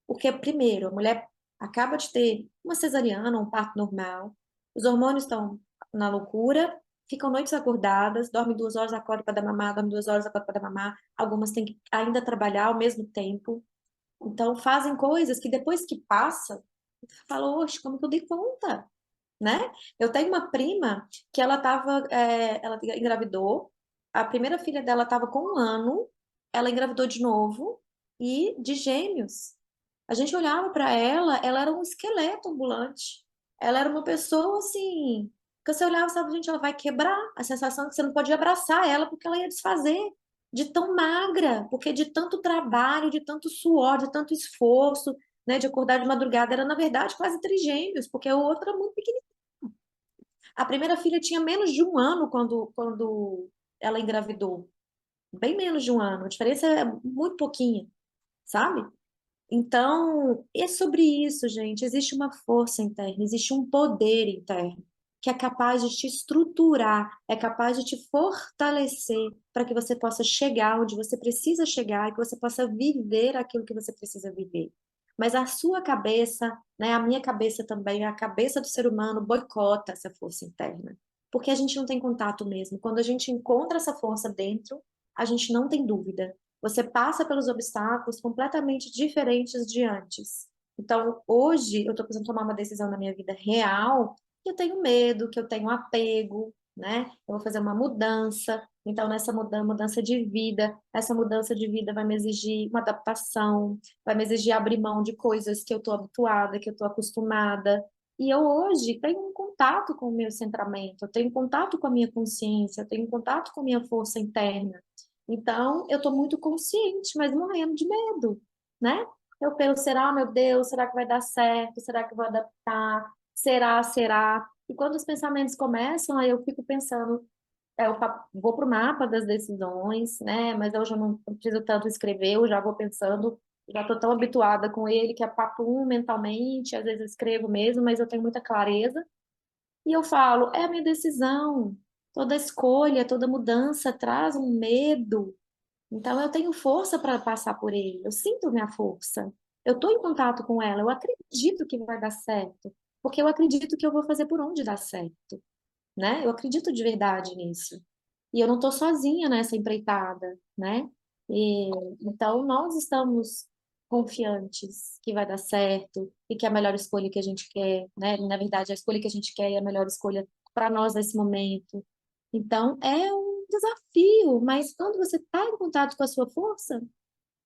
Porque, primeiro, a mulher acaba de ter uma cesariana, um parto normal, os hormônios estão na loucura, ficam noites acordadas, dormem 2 horas, acordam para dar mamar, dormem 2 horas, acordam para dar mamar, algumas têm que ainda trabalhar ao mesmo tempo, então fazem coisas que depois que passa, fala, oxe, como que eu dei conta? Né? Eu tenho uma prima que ela engravidou, a primeira filha dela estava com 1 ano, ela engravidou de novo e de gêmeos. A gente olhava para ela era um esqueleto ambulante. Ela era uma pessoa assim, que você olhava e sabe, gente, ela vai quebrar. A sensação é que você não podia abraçar ela porque ela ia desfazer. De tão magra, porque de tanto trabalho, de tanto suor, de tanto esforço, né, de acordar de madrugada, era na verdade quase trigêmeos, porque o outro era muito pequenininho. A primeira filha tinha menos de 1 ano quando ela engravidou. Bem menos de 1 ano. A diferença é muito pouquinha, sabe? Então, é sobre isso, gente. Existe uma força interna, existe um poder interno que é capaz de te estruturar, é capaz de te fortalecer para que você possa chegar onde você precisa chegar e que você possa viver aquilo que você precisa viver. Mas a sua cabeça, né, a minha cabeça também, a cabeça do ser humano boicota essa força interna, porque a gente não tem contato mesmo. Quando a gente encontra essa força dentro, a gente não tem dúvida. Você passa pelos obstáculos completamente diferentes de antes. Então, hoje, eu estou precisando tomar uma decisão na minha vida real, que eu tenho medo, que eu tenho apego, né? Eu vou fazer uma mudança. Então, nessa mudança de vida, essa mudança de vida vai me exigir uma adaptação, vai me exigir abrir mão de coisas que eu estou habituada, que eu estou acostumada. E eu hoje tenho um contato com o meu centramento, eu tenho contato com a minha consciência, eu tenho contato com a minha força interna. Então, eu estou muito consciente, mas morrendo de medo, né? Eu penso, será, meu Deus, será que vai dar certo? Será que eu vou adaptar? Será? E quando os pensamentos começam, aí eu fico pensando, vou para o mapa das decisões, né? Mas eu já não preciso tanto escrever, eu já vou pensando, já estou tão habituada com ele que é papo mentalmente, às vezes eu escrevo mesmo, mas eu tenho muita clareza. E eu falo, é a minha decisão. Toda escolha, toda mudança traz um medo, então, eu tenho força para passar por ele, eu sinto minha força, eu estou em contato com ela, eu acredito que vai dar certo, porque eu acredito que eu vou fazer por onde dar certo, né? Eu acredito de verdade nisso. E eu não estou sozinha nessa empreitada, né? E, então, nós estamos confiantes que vai dar certo e que é a melhor escolha que a gente quer, né? Na verdade, a escolha que a gente quer é a melhor escolha para nós nesse momento. Então, é um desafio, mas quando você está em contato com a sua força,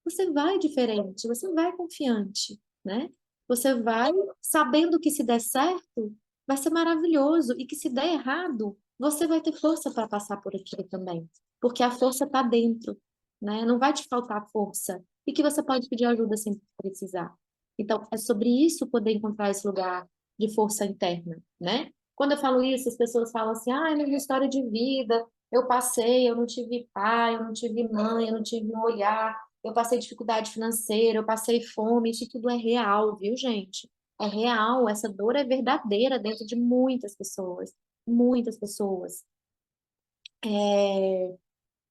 você vai diferente, você vai confiante, né? Você vai sabendo que se der certo, vai ser maravilhoso e que se der errado, você vai ter força para passar por aquilo também, porque a força está dentro, né? Não vai te faltar força e que você pode pedir ajuda sempre que precisar. Então, é sobre isso poder encontrar esse lugar de força interna, né? Quando eu falo isso, as pessoas falam assim: ah, é minha história de vida, eu passei, eu não tive pai, eu não tive mãe, eu não tive um olhar, eu passei dificuldade financeira, eu passei fome, isso tudo é real, viu, gente? É real, essa dor é verdadeira dentro de muitas pessoas, muitas pessoas. É,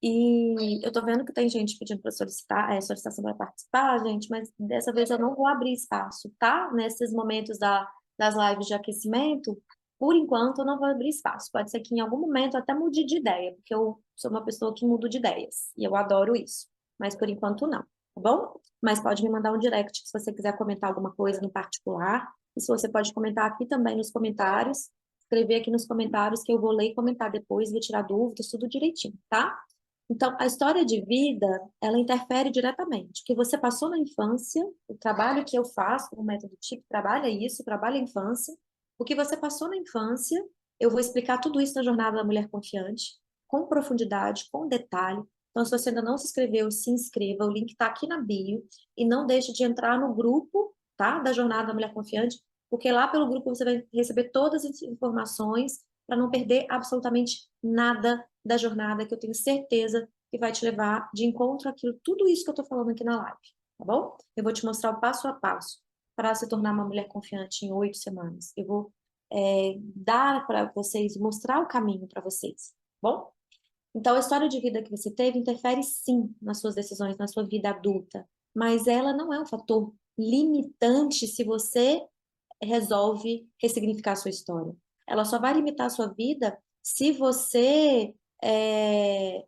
e eu tô vendo que tem gente pedindo para solicitar, solicitação para participar, gente, mas dessa vez eu não vou abrir espaço, tá? Nesses momentos das lives de aquecimento, por enquanto eu não vou abrir espaço. Pode ser que em algum momento eu até mude de ideia, porque eu sou uma pessoa que mudo de ideias, e eu adoro isso. Mas por enquanto não, tá bom? Mas pode me mandar um direct se você quiser comentar alguma coisa no particular. E se você pode comentar aqui também nos comentários, escrever aqui nos comentários que eu vou ler e comentar depois, vou tirar dúvidas, tudo direitinho, tá? Então, a história de vida, ela interfere diretamente. O que você passou na infância, o trabalho que eu faço, o método TIC trabalha isso, trabalha a infância. O que você passou na infância, eu vou explicar tudo isso na Jornada da Mulher Confiante, com profundidade, com detalhe. Então, se você ainda não se inscreveu, se inscreva, o link está aqui na bio. E não deixe de entrar no grupo, tá, da Jornada da Mulher Confiante, porque lá pelo grupo você vai receber todas as informações para não perder absolutamente nada da jornada, que eu tenho certeza que vai te levar de encontro àquilo, tudo isso que eu estou falando aqui na live, tá bom? Eu vou te mostrar o passo a passo para se tornar uma mulher confiante em 8 semanas. Eu vou dar para vocês, mostrar o caminho para vocês, tá bom? Então, a história de vida que você teve interfere sim nas suas decisões, na sua vida adulta, mas ela não é um fator limitante se você resolve ressignificar a sua história. Ela só vai limitar a sua vida se você.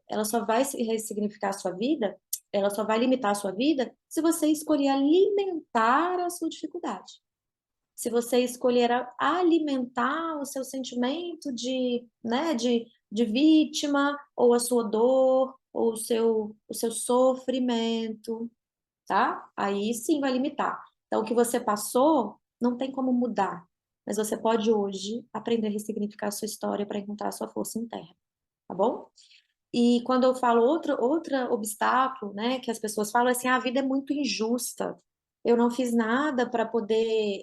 Ela só vai ressignificar a sua vida, ela só vai limitar a sua vida se você escolher alimentar a sua dificuldade. Se você escolher alimentar o seu sentimento de vítima, ou a sua dor, ou o seu sofrimento, tá? Aí sim vai limitar. Então, o que você passou não tem como mudar, mas você pode hoje aprender a ressignificar a sua história para encontrar a sua força interna, tá bom? E quando eu falo outro obstáculo, né, que as pessoas falam assim, a vida é muito injusta. Eu não fiz nada para poder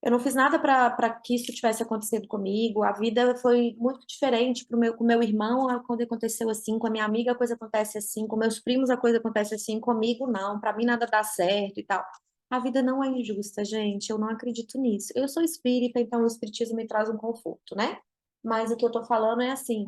eu não fiz nada para que isso tivesse acontecido comigo. A vida foi muito diferente com meu irmão, quando aconteceu assim, com a minha amiga a coisa acontece assim, com meus primos a coisa acontece assim, comigo não, para mim nada dá certo e tal. A vida não é injusta, gente, eu não acredito nisso. Eu sou espírita, então o espiritismo me traz um conforto, né? Mas o que eu tô falando é assim,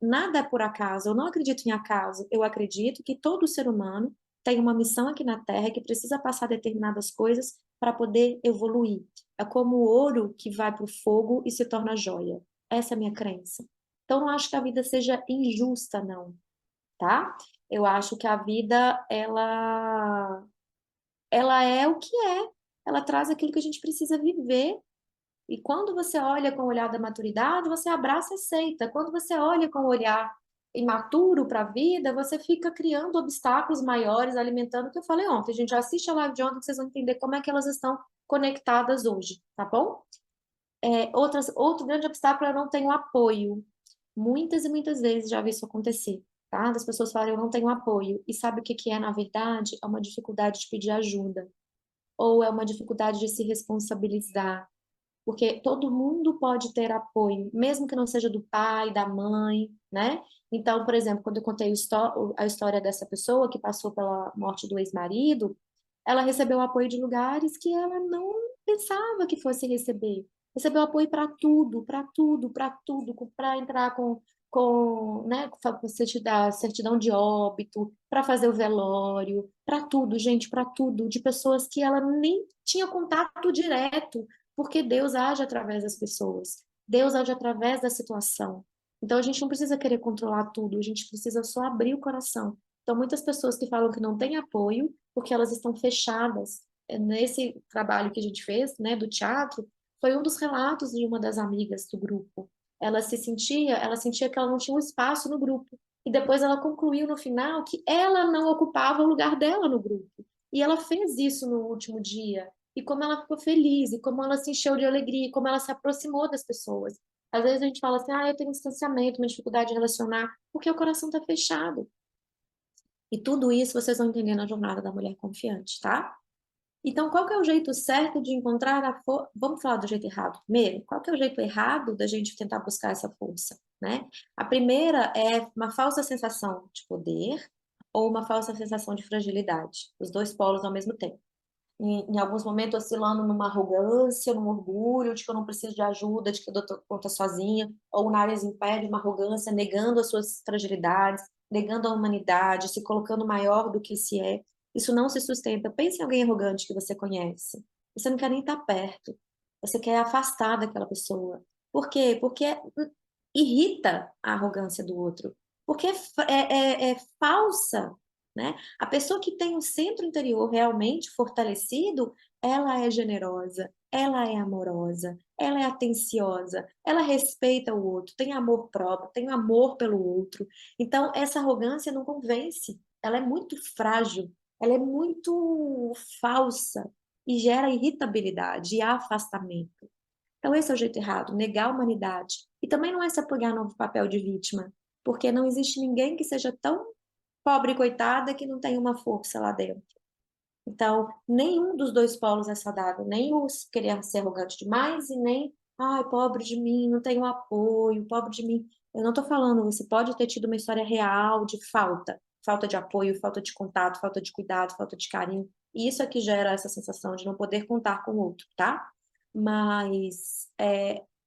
nada é por acaso, eu não acredito em acaso, eu acredito que todo ser humano tem uma missão aqui na Terra que precisa passar determinadas coisas para poder evoluir. É como o ouro que vai para o fogo e se torna joia. Essa é a minha crença. Então, não acho que a vida seja injusta, não, tá? Eu acho que a vida, ela é o que é. Ela traz aquilo que a gente precisa viver. E quando você olha com o olhar da maturidade, você abraça e aceita. Quando você olha com o olhar imaturo para a vida, você fica criando obstáculos maiores, alimentando o que eu falei ontem. A gente já assiste a live de ontem, vocês vão entender como é que elas estão conectadas hoje, tá bom? Outro grande obstáculo é eu não tenho apoio. Muitas e muitas vezes já vi isso acontecer, tá? Das pessoas falarem, eu não tenho apoio. E sabe o que que é, na verdade? É uma dificuldade de pedir ajuda. Ou é uma dificuldade de se responsabilizar. Porque todo mundo pode ter apoio, mesmo que não seja do pai, da mãe, né? Então, por exemplo, quando eu contei a história dessa pessoa que passou pela morte do ex-marido, ela recebeu apoio de lugares que ela não pensava que fosse receber. Recebeu apoio para tudo, para tudo, para tudo, para entrar né, com certidão de óbito, para fazer o velório, para tudo, gente, para tudo, de pessoas que ela nem tinha contato direto, porque Deus age através das pessoas, Deus age através da situação. Então a gente não precisa querer controlar tudo, a gente precisa só abrir o coração. Então muitas pessoas que falam que não têm apoio, porque elas estão fechadas. Nesse trabalho que a gente fez, né, do teatro, foi um dos relatos de uma das amigas do grupo. Ela sentia que ela não tinha um espaço no grupo. E depois ela concluiu no final que ela não ocupava o lugar dela no grupo. E ela fez isso no último dia. E como ela ficou feliz, e como ela se encheu de alegria, e como ela se aproximou das pessoas. Às vezes a gente fala assim, eu tenho um distanciamento, uma dificuldade de relacionar, porque o coração está fechado. E tudo isso vocês vão entender na jornada da mulher confiante, tá? Então, qual que é o jeito certo de encontrar a força? Vamos falar do jeito errado primeiro? Qual que é o jeito errado da gente tentar buscar essa força, né? A primeira é uma falsa sensação de poder ou uma falsa sensação de fragilidade, os dois polos ao mesmo tempo. Em alguns momentos oscilando numa arrogância, num orgulho de que eu não preciso de ajuda, de que eu dou conta sozinha, ou o nariz em pé de uma arrogância, negando as suas fragilidades, negando a humanidade, se colocando maior do que se é. Isso não se sustenta. Pense em alguém arrogante que você conhece. Você não quer nem estar perto. Você quer afastar daquela pessoa. Por quê? Porque irrita a arrogância do outro. Porque é falsa, né? A pessoa que tem um centro interior realmente fortalecido, ela é generosa, ela é amorosa, ela é atenciosa, ela respeita o outro, tem amor próprio, tem amor pelo outro. Então, essa arrogância não convence, ela é muito frágil, ela é muito falsa e gera irritabilidade e afastamento. Então, esse é o jeito errado, negar a humanidade. E também não é se apoiar no papel de vítima, porque não existe ninguém que seja tão pobre coitada que não tem uma força lá dentro. Então, nenhum dos dois polos é saudável, nem o querer ser arrogante demais e nem Ai, pobre de mim, não tenho apoio, pobre de mim. Eu não estou falando, você pode ter tido uma história real de falta de apoio, falta de contato, falta de cuidado, falta de carinho. E isso é que gera essa sensação de não poder contar com o outro, tá? Mas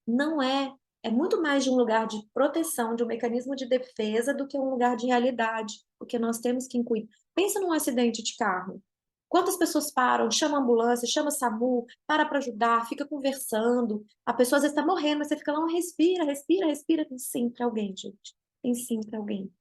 não é, é muito mais de um lugar de proteção, de um mecanismo de defesa do que um lugar de realidade, porque nós temos que incluir. Pensa num acidente de carro. Quantas pessoas param, chama a ambulância, chama o SAMU, para ajudar, fica conversando. A pessoa às vezes está morrendo, mas você fica lá, respira, respira, respira. Tem sempre alguém, gente. Tem sempre alguém,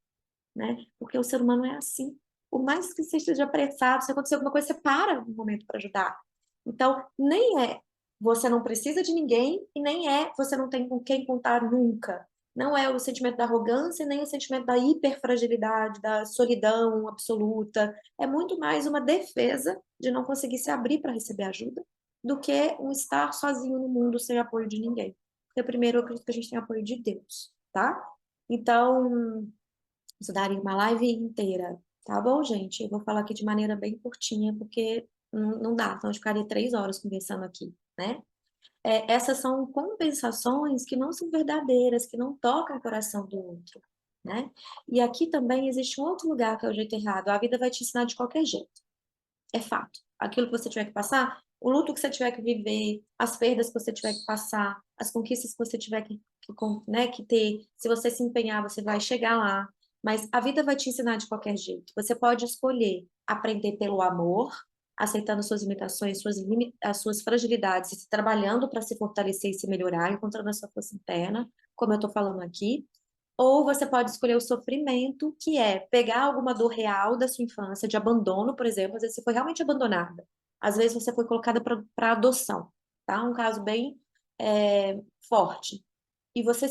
né? Porque o ser humano é assim. Por mais que você esteja apressado, se acontecer alguma coisa, você para um momento para ajudar. Então, nem é você não precisa de ninguém e nem é você não tem com quem contar nunca. Não é o sentimento da arrogância, nem o sentimento da hiperfragilidade, da solidão absoluta. É muito mais uma defesa de não conseguir se abrir para receber ajuda do que um estar sozinho no mundo sem apoio de ninguém. Porque, primeiro, eu acredito que a gente tem apoio de Deus, tá? Então, isso daria uma live inteira, tá bom, gente? Eu vou falar aqui de maneira bem curtinha, porque não dá, então eu ficaria 3 horas conversando aqui, né? Essas são compensações que não são verdadeiras, que não tocam o coração do outro, né? E aqui também existe um outro lugar que é o jeito errado. A vida vai te ensinar de qualquer jeito, é fato. Aquilo que você tiver que passar, o luto que você tiver que viver, as perdas que você tiver que passar, as conquistas que você tiver né, que ter, se você se empenhar, você vai chegar lá. Mas a vida vai te ensinar de qualquer jeito. Você pode escolher aprender pelo amor, aceitando suas limitações, as suas fragilidades, e trabalhando para se fortalecer e se melhorar, encontrando a sua força interna, como eu estou falando aqui. Ou você pode escolher o sofrimento, que é pegar alguma dor real da sua infância, de abandono, por exemplo, às vezes você foi realmente abandonada, às vezes você foi colocada para adoção, tá? Um caso bem forte. E você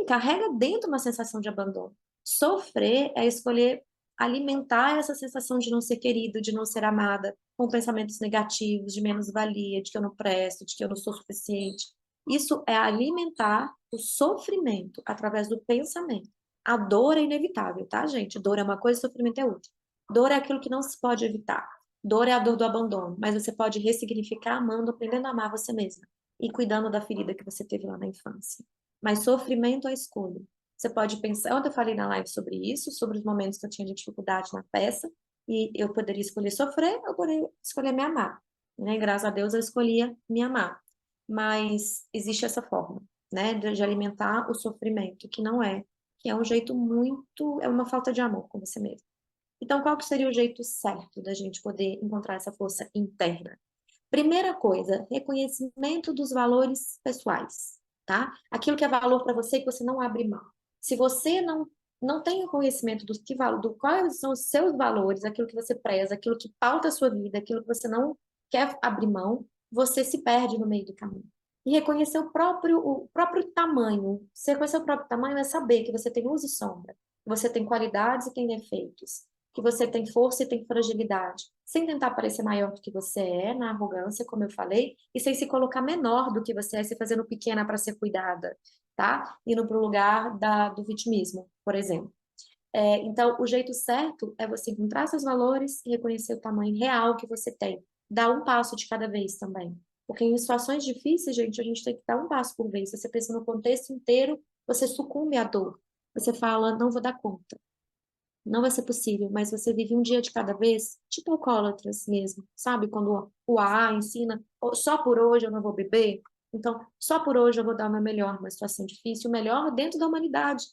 carrega dentro uma sensação de abandono. Sofrer é escolher alimentar essa sensação de não ser querido, de não ser amada, com pensamentos negativos, de menos-valia, de que eu não presto, de que eu não sou suficiente. Isso é alimentar o sofrimento através do pensamento. A dor é inevitável, tá, gente? Dor é uma coisa, sofrimento é outra. Dor é aquilo que não se pode evitar. Dor é a dor do abandono, mas você pode ressignificar amando, aprendendo a amar você mesma e cuidando da ferida que você teve lá na infância. Mas sofrimento é escolha. Você pode pensar, ontem eu falei na live sobre isso, sobre os momentos que eu tinha de dificuldade na peça, e eu poderia escolher sofrer, eu poderia escolher me amar. Né? Graças a Deus eu escolhia me amar. Mas existe essa forma, né, de alimentar o sofrimento, que é um jeito muito, é uma falta de amor com você mesmo. Então, qual que seria o jeito certo da gente poder encontrar essa força interna? Primeira coisa, reconhecimento dos valores pessoais, tá? Aquilo que é valor para você que você não abre mão. Se você não tem o conhecimento do quais são os seus valores, aquilo que você preza, aquilo que pauta a sua vida, aquilo que você não quer abrir mão, você se perde no meio do caminho. E reconhecer o próprio tamanho. Você reconhecer o próprio tamanho é saber que você tem luz e sombra, que você tem qualidades e tem defeitos, que você tem força e tem fragilidade, sem tentar parecer maior do que você é, na arrogância, como eu falei, e sem se colocar menor do que você é, se fazendo pequena para ser cuidada, tá? Indo para o lugar do vitimismo, por exemplo. Então, o jeito certo é você encontrar seus valores e reconhecer o tamanho real que você tem. Dar um passo de cada vez também. Porque em situações difíceis, gente, a gente tem que dar um passo por vez. Se você pensa no contexto inteiro, você sucumbe à dor. Você fala, não vou dar conta. Não vai ser possível, mas você vive um dia de cada vez, tipo alcoólatras mesmo, sabe? Quando o AA ensina, só por hoje eu não vou beber, então só por hoje eu vou dar o meu melhor numa situação difícil, o melhor dentro da humanidade,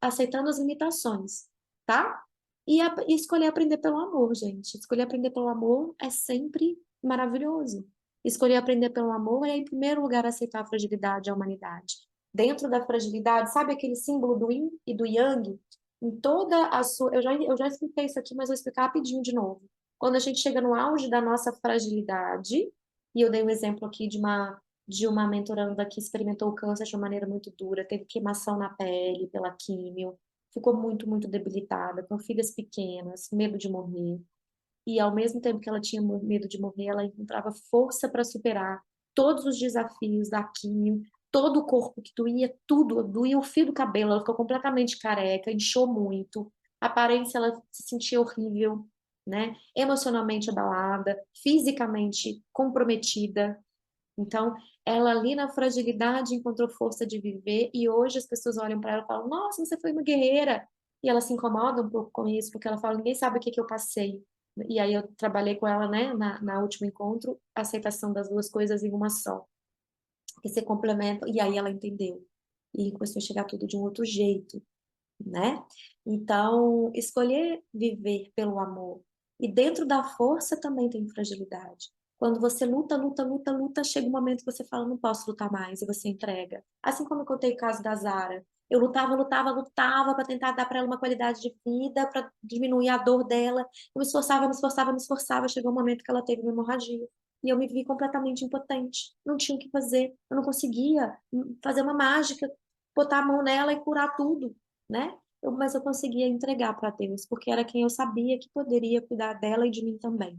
aceitando as limitações, tá? E escolher aprender pelo amor, gente. Escolher aprender pelo amor é sempre maravilhoso. Escolher aprender pelo amor é, em primeiro lugar, aceitar a fragilidade, a humanidade. Dentro da fragilidade, sabe aquele símbolo do yin e do yang? Em toda a sua. Eu já expliquei isso aqui, mas vou explicar rapidinho de novo. Quando a gente chega no auge da nossa fragilidade, e eu dei um exemplo aqui de uma mentoranda que experimentou o câncer de uma maneira muito dura, teve queimação na pele pela químio, ficou muito, muito debilitada, com filhas pequenas, medo de morrer. E ao mesmo tempo que ela tinha medo de morrer, ela encontrava força para superar todos os desafios da quimio, todo o corpo que doía, tudo, doía o fio do cabelo, ela ficou completamente careca, inchou muito, a aparência ela se sentia horrível, né? Emocionalmente abalada, fisicamente comprometida, Então, ela ali na fragilidade encontrou força de viver e hoje as pessoas olham para ela e falam: Nossa, você foi uma guerreira. E ela se incomoda um pouco com isso, porque ela fala: Ninguém sabe o que que eu passei. E aí eu trabalhei com ela, né, na último encontro, a aceitação das duas coisas em uma só, que se complementam. E aí ela entendeu. E começou a chegar tudo de um outro jeito, né? Então, escolher viver pelo amor. E dentro da força também tem fragilidade. Quando você luta, luta, luta, luta, chega um momento que você fala, não posso lutar mais, e você entrega. Assim como eu contei o caso da Zara. Eu lutava, lutava, lutava para tentar dar para ela uma qualidade de vida, para diminuir a dor dela. Eu me esforçava, me esforçava, me esforçava. Chegou um momento que ela teve uma hemorragia. E eu me vi completamente impotente. Não tinha o que fazer. Eu não conseguia fazer uma mágica, botar a mão nela e curar tudo, né? Mas eu conseguia entregar para Deus, porque era quem eu sabia que poderia cuidar dela e de mim também.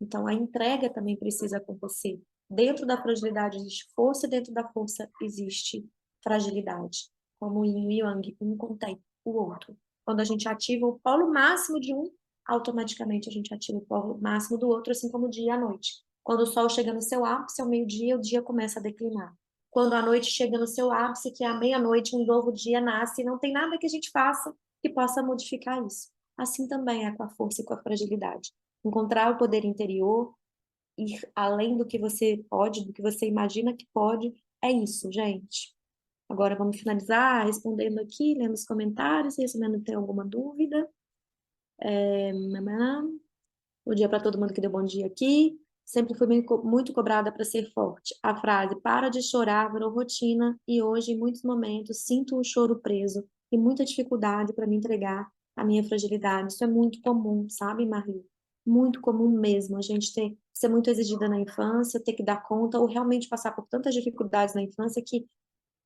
Então, a entrega também precisa acontecer. Dentro da fragilidade existe força, e dentro da força existe fragilidade. Como o Yin e o Yang, um contém o outro. Quando a gente ativa o polo máximo de um, automaticamente a gente ativa o polo máximo do outro, assim como o dia e a noite. Quando o sol chega no seu ápice, ao meio-dia, o dia começa a declinar. Quando a noite chega no seu ápice, que é a meia-noite, um novo dia nasce, e não tem nada que a gente faça que possa modificar isso. Assim também é com a força e com a fragilidade. Encontrar o poder interior, ir além do que você pode, do que você imagina que pode, é isso, gente. Agora vamos finalizar respondendo aqui, lendo os comentários, se esse menino tem alguma dúvida. Bom dia para todo mundo que deu bom dia aqui. Sempre fui muito cobrada para ser forte. A frase para de chorar virou rotina e hoje, em muitos momentos, sinto o choro preso e muita dificuldade para me entregar a minha fragilidade. Isso é muito comum, sabe, Marli? Muito comum mesmo. A gente ser muito exigida na infância, ter que dar conta ou realmente passar por tantas dificuldades na infância que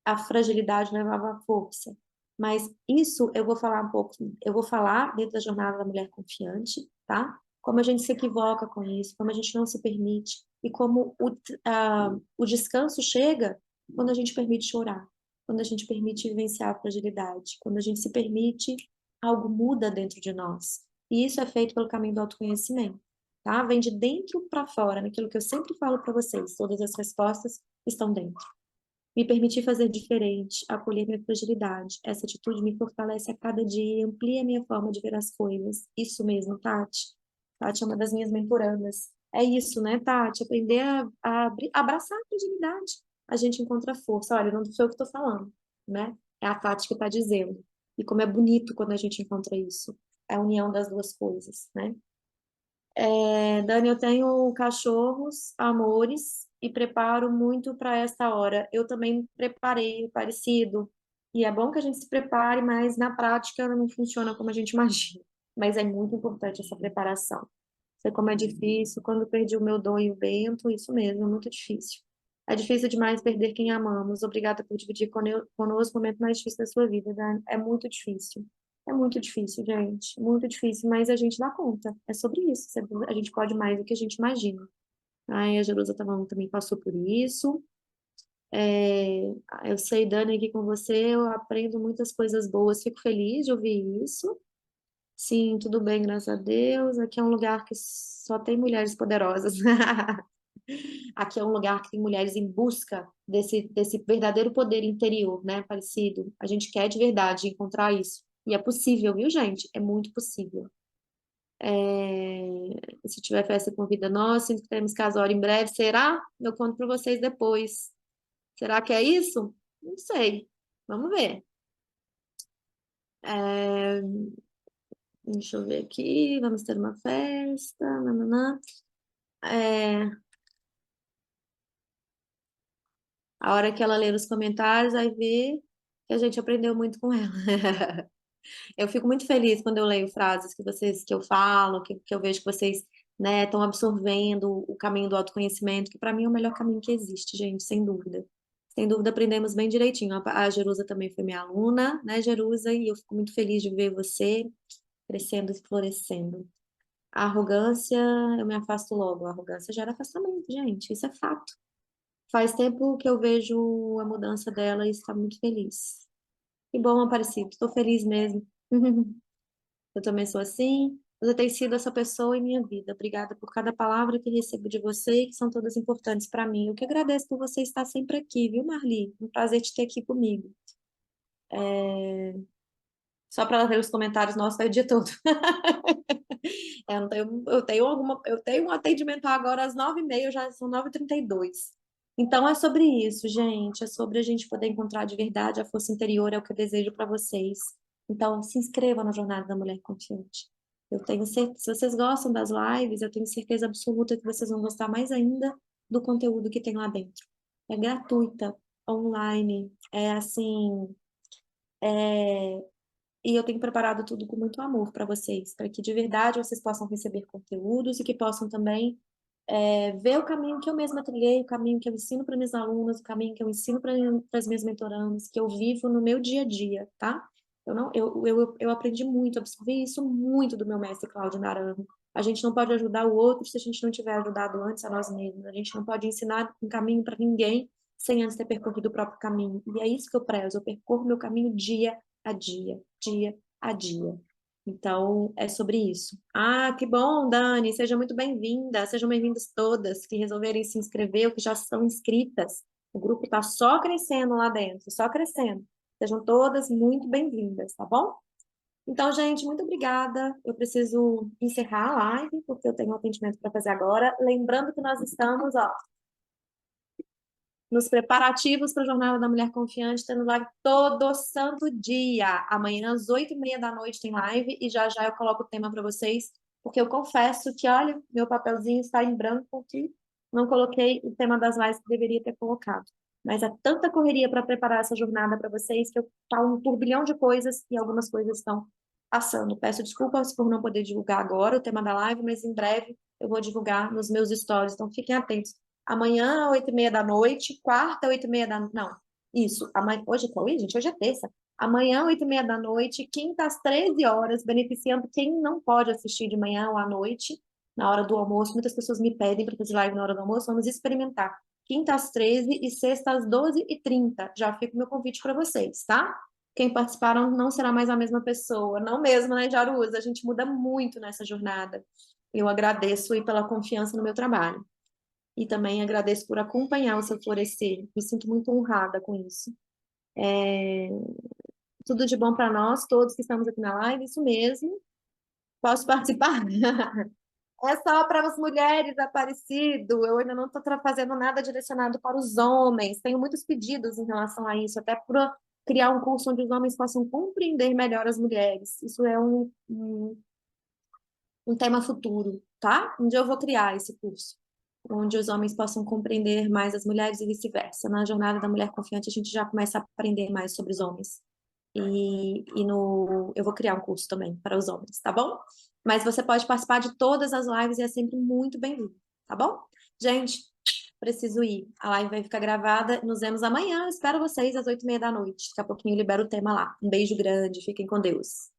a fragilidade levava à força. Mas isso eu vou falar um pouco, eu vou falar dentro da jornada da mulher confiante, tá? Como a gente se equivoca com isso, como a gente não se permite e como o descanso chega quando a gente permite chorar, quando a gente permite vivenciar a fragilidade, quando a gente se permite, algo muda dentro de nós. E isso é feito pelo caminho do autoconhecimento, tá? Vem de dentro para fora, naquilo que eu sempre falo para vocês, todas as respostas estão dentro. Me permitir fazer diferente, acolher minha fragilidade. Essa atitude me fortalece a cada dia e amplia a minha forma de ver as coisas. Isso mesmo, Tati. Tati é uma das minhas mentorandas. É isso, né, Tati? Aprender a abraçar a fragilidade. A gente encontra força. Olha, não sou eu que estou falando, né? É a Tati que está dizendo. E como é bonito quando a gente encontra isso. É a união das duas coisas, né? Dani, eu tenho cachorros, amores, e preparo muito para esta hora. Eu também preparei parecido. E é bom que a gente se prepare, mas na prática não funciona como a gente imagina. Mas é muito importante essa preparação. Sei como é difícil. Quando eu perdi o meu dom e o Bento, isso mesmo, é muito difícil. É difícil demais perder quem amamos. Obrigada por dividir conosco o momento mais difícil da sua vida, Dani. É muito difícil. É muito difícil, gente. Muito difícil, mas a gente dá conta. É sobre isso. A gente pode mais do que a gente imagina. Ai, a Jerusa também passou por isso. É, eu sei, Dani, aqui com você, eu aprendo muitas coisas boas. Fico feliz de ouvir isso. Sim, tudo bem, graças a Deus. Aqui é um lugar que só tem mulheres poderosas. Aqui é um lugar que tem mulheres em busca desse verdadeiro poder interior, né? Parecido. A gente quer de verdade encontrar isso. E é possível, viu, gente? É muito possível. Se tiver festa, convida nós. Sinto que teremos casório em breve. Será? Eu conto para vocês depois. Será que é isso? Não sei. Vamos ver. É, deixa eu ver aqui. Vamos ter uma festa. Nananã. É, a hora que ela ler os comentários, vai ver que a gente aprendeu muito com ela. Eu fico muito feliz quando eu leio frases que eu falo, que eu vejo que vocês, né, estão absorvendo o caminho do autoconhecimento, que para mim é o melhor caminho que existe, gente, sem dúvida. Sem dúvida aprendemos bem direitinho. A Jerusa também foi minha aluna, né, Jerusa, e eu fico muito feliz de ver você crescendo e florescendo. A arrogância, eu me afasto logo. A arrogância gera afastamento, gente, isso é fato. Faz tempo que eu vejo a mudança dela e está muito feliz. Que bom, Aparecido, estou feliz mesmo. Eu também sou assim. Você tem sido essa pessoa em minha vida. Obrigada por cada palavra que recebo de você, que são todas importantes para mim. Eu que agradeço por você estar sempre aqui, viu, Marli? Um prazer te ter aqui comigo. Só para ver os comentários nossos é o dia todo. Eu tenho um atendimento agora às 9h30, já são 9h32. Então é sobre isso, gente. É sobre a gente poder encontrar de verdade a força interior, é o que eu desejo para vocês. Então, se inscreva na Jornada da Mulher Confiante. Eu tenho certeza, se vocês gostam das lives, eu tenho certeza absoluta que vocês vão gostar mais ainda do conteúdo que tem lá dentro. É gratuita, online, é assim, e eu tenho preparado tudo com muito amor para vocês, para que de verdade vocês possam receber conteúdos e que possam também ver o caminho que eu mesma trilhei, o caminho que eu ensino para minhas alunas, o caminho que eu ensino para as minhas mentorandas, que eu vivo no meu dia a dia, tá? Eu não, eu aprendi muito, absorvi isso muito do meu mestre Cláudio Naranjo. A gente não pode ajudar o outro se a gente não tiver ajudado antes a nós mesmos. A gente não pode ensinar um caminho para ninguém sem antes ter percorrido o próprio caminho. E é isso que eu prezo. Eu percorro meu caminho dia a dia, dia a dia. Então, é sobre isso. Ah, que bom, Dani, seja muito bem-vinda, sejam bem-vindas todas que resolverem se inscrever ou que já são inscritas. O grupo está só crescendo lá dentro, só crescendo. Sejam todas muito bem-vindas, tá bom? Então, gente, muito obrigada. Eu preciso encerrar a live, porque eu tenho um atendimento para fazer agora. Lembrando que nós estamos, ó, nos preparativos para a Jornada da Mulher Confiante, tendo live todo santo dia. Amanhã, às 8h30 da noite, tem live e já já eu coloco o tema para vocês, porque eu confesso que, olha, meu papelzinho está em branco aqui, não coloquei o tema das lives que deveria ter colocado. Mas é tanta correria para preparar essa jornada para vocês que eu falo um turbilhão de coisas e algumas coisas estão passando. Peço desculpas por não poder divulgar agora o tema da live, mas em breve eu vou divulgar nos meus stories, então fiquem atentos. Amanhã, 8h30 da noite. Quarta, 8h30 da... Não, isso. Hoje é qual? Ih, gente, hoje é terça. Amanhã, 8h30 da noite. Quinta, às 13 horas, beneficiando quem não pode assistir de manhã ou à noite, na hora do almoço. Muitas pessoas me pedem para fazer live na hora do almoço. Vamos experimentar. Quinta, às 13 e sexta, às 12h30. Já fica o meu convite para vocês, tá? Quem participaram não será mais a mesma pessoa. Não mesmo, né, Jaruza? A gente muda muito nessa jornada. Eu agradeço aí pela confiança no meu trabalho. E também agradeço por acompanhar o seu florescer. Me sinto muito honrada com isso. Tudo de bom para nós, todos que estamos aqui na live, isso mesmo. Posso participar? É só para as mulheres, Aparecido. Eu ainda não estou fazendo nada direcionado para os homens. Tenho muitos pedidos em relação a isso, até para criar um curso onde os homens possam compreender melhor as mulheres. Isso é um tema futuro, tá? Um dia eu vou criar esse curso, onde os homens possam compreender mais as mulheres e vice-versa. Na Jornada da Mulher Confiante, a gente já começa a aprender mais sobre os homens. Eu vou criar um curso também para os homens, tá bom? Mas você pode participar de todas as lives e é sempre muito bem-vindo, tá bom? Gente, preciso ir. A live vai ficar gravada. Nos vemos amanhã. Eu espero vocês às 8h30 da noite. Daqui a pouquinho eu libero o tema lá. Um beijo grande. Fiquem com Deus.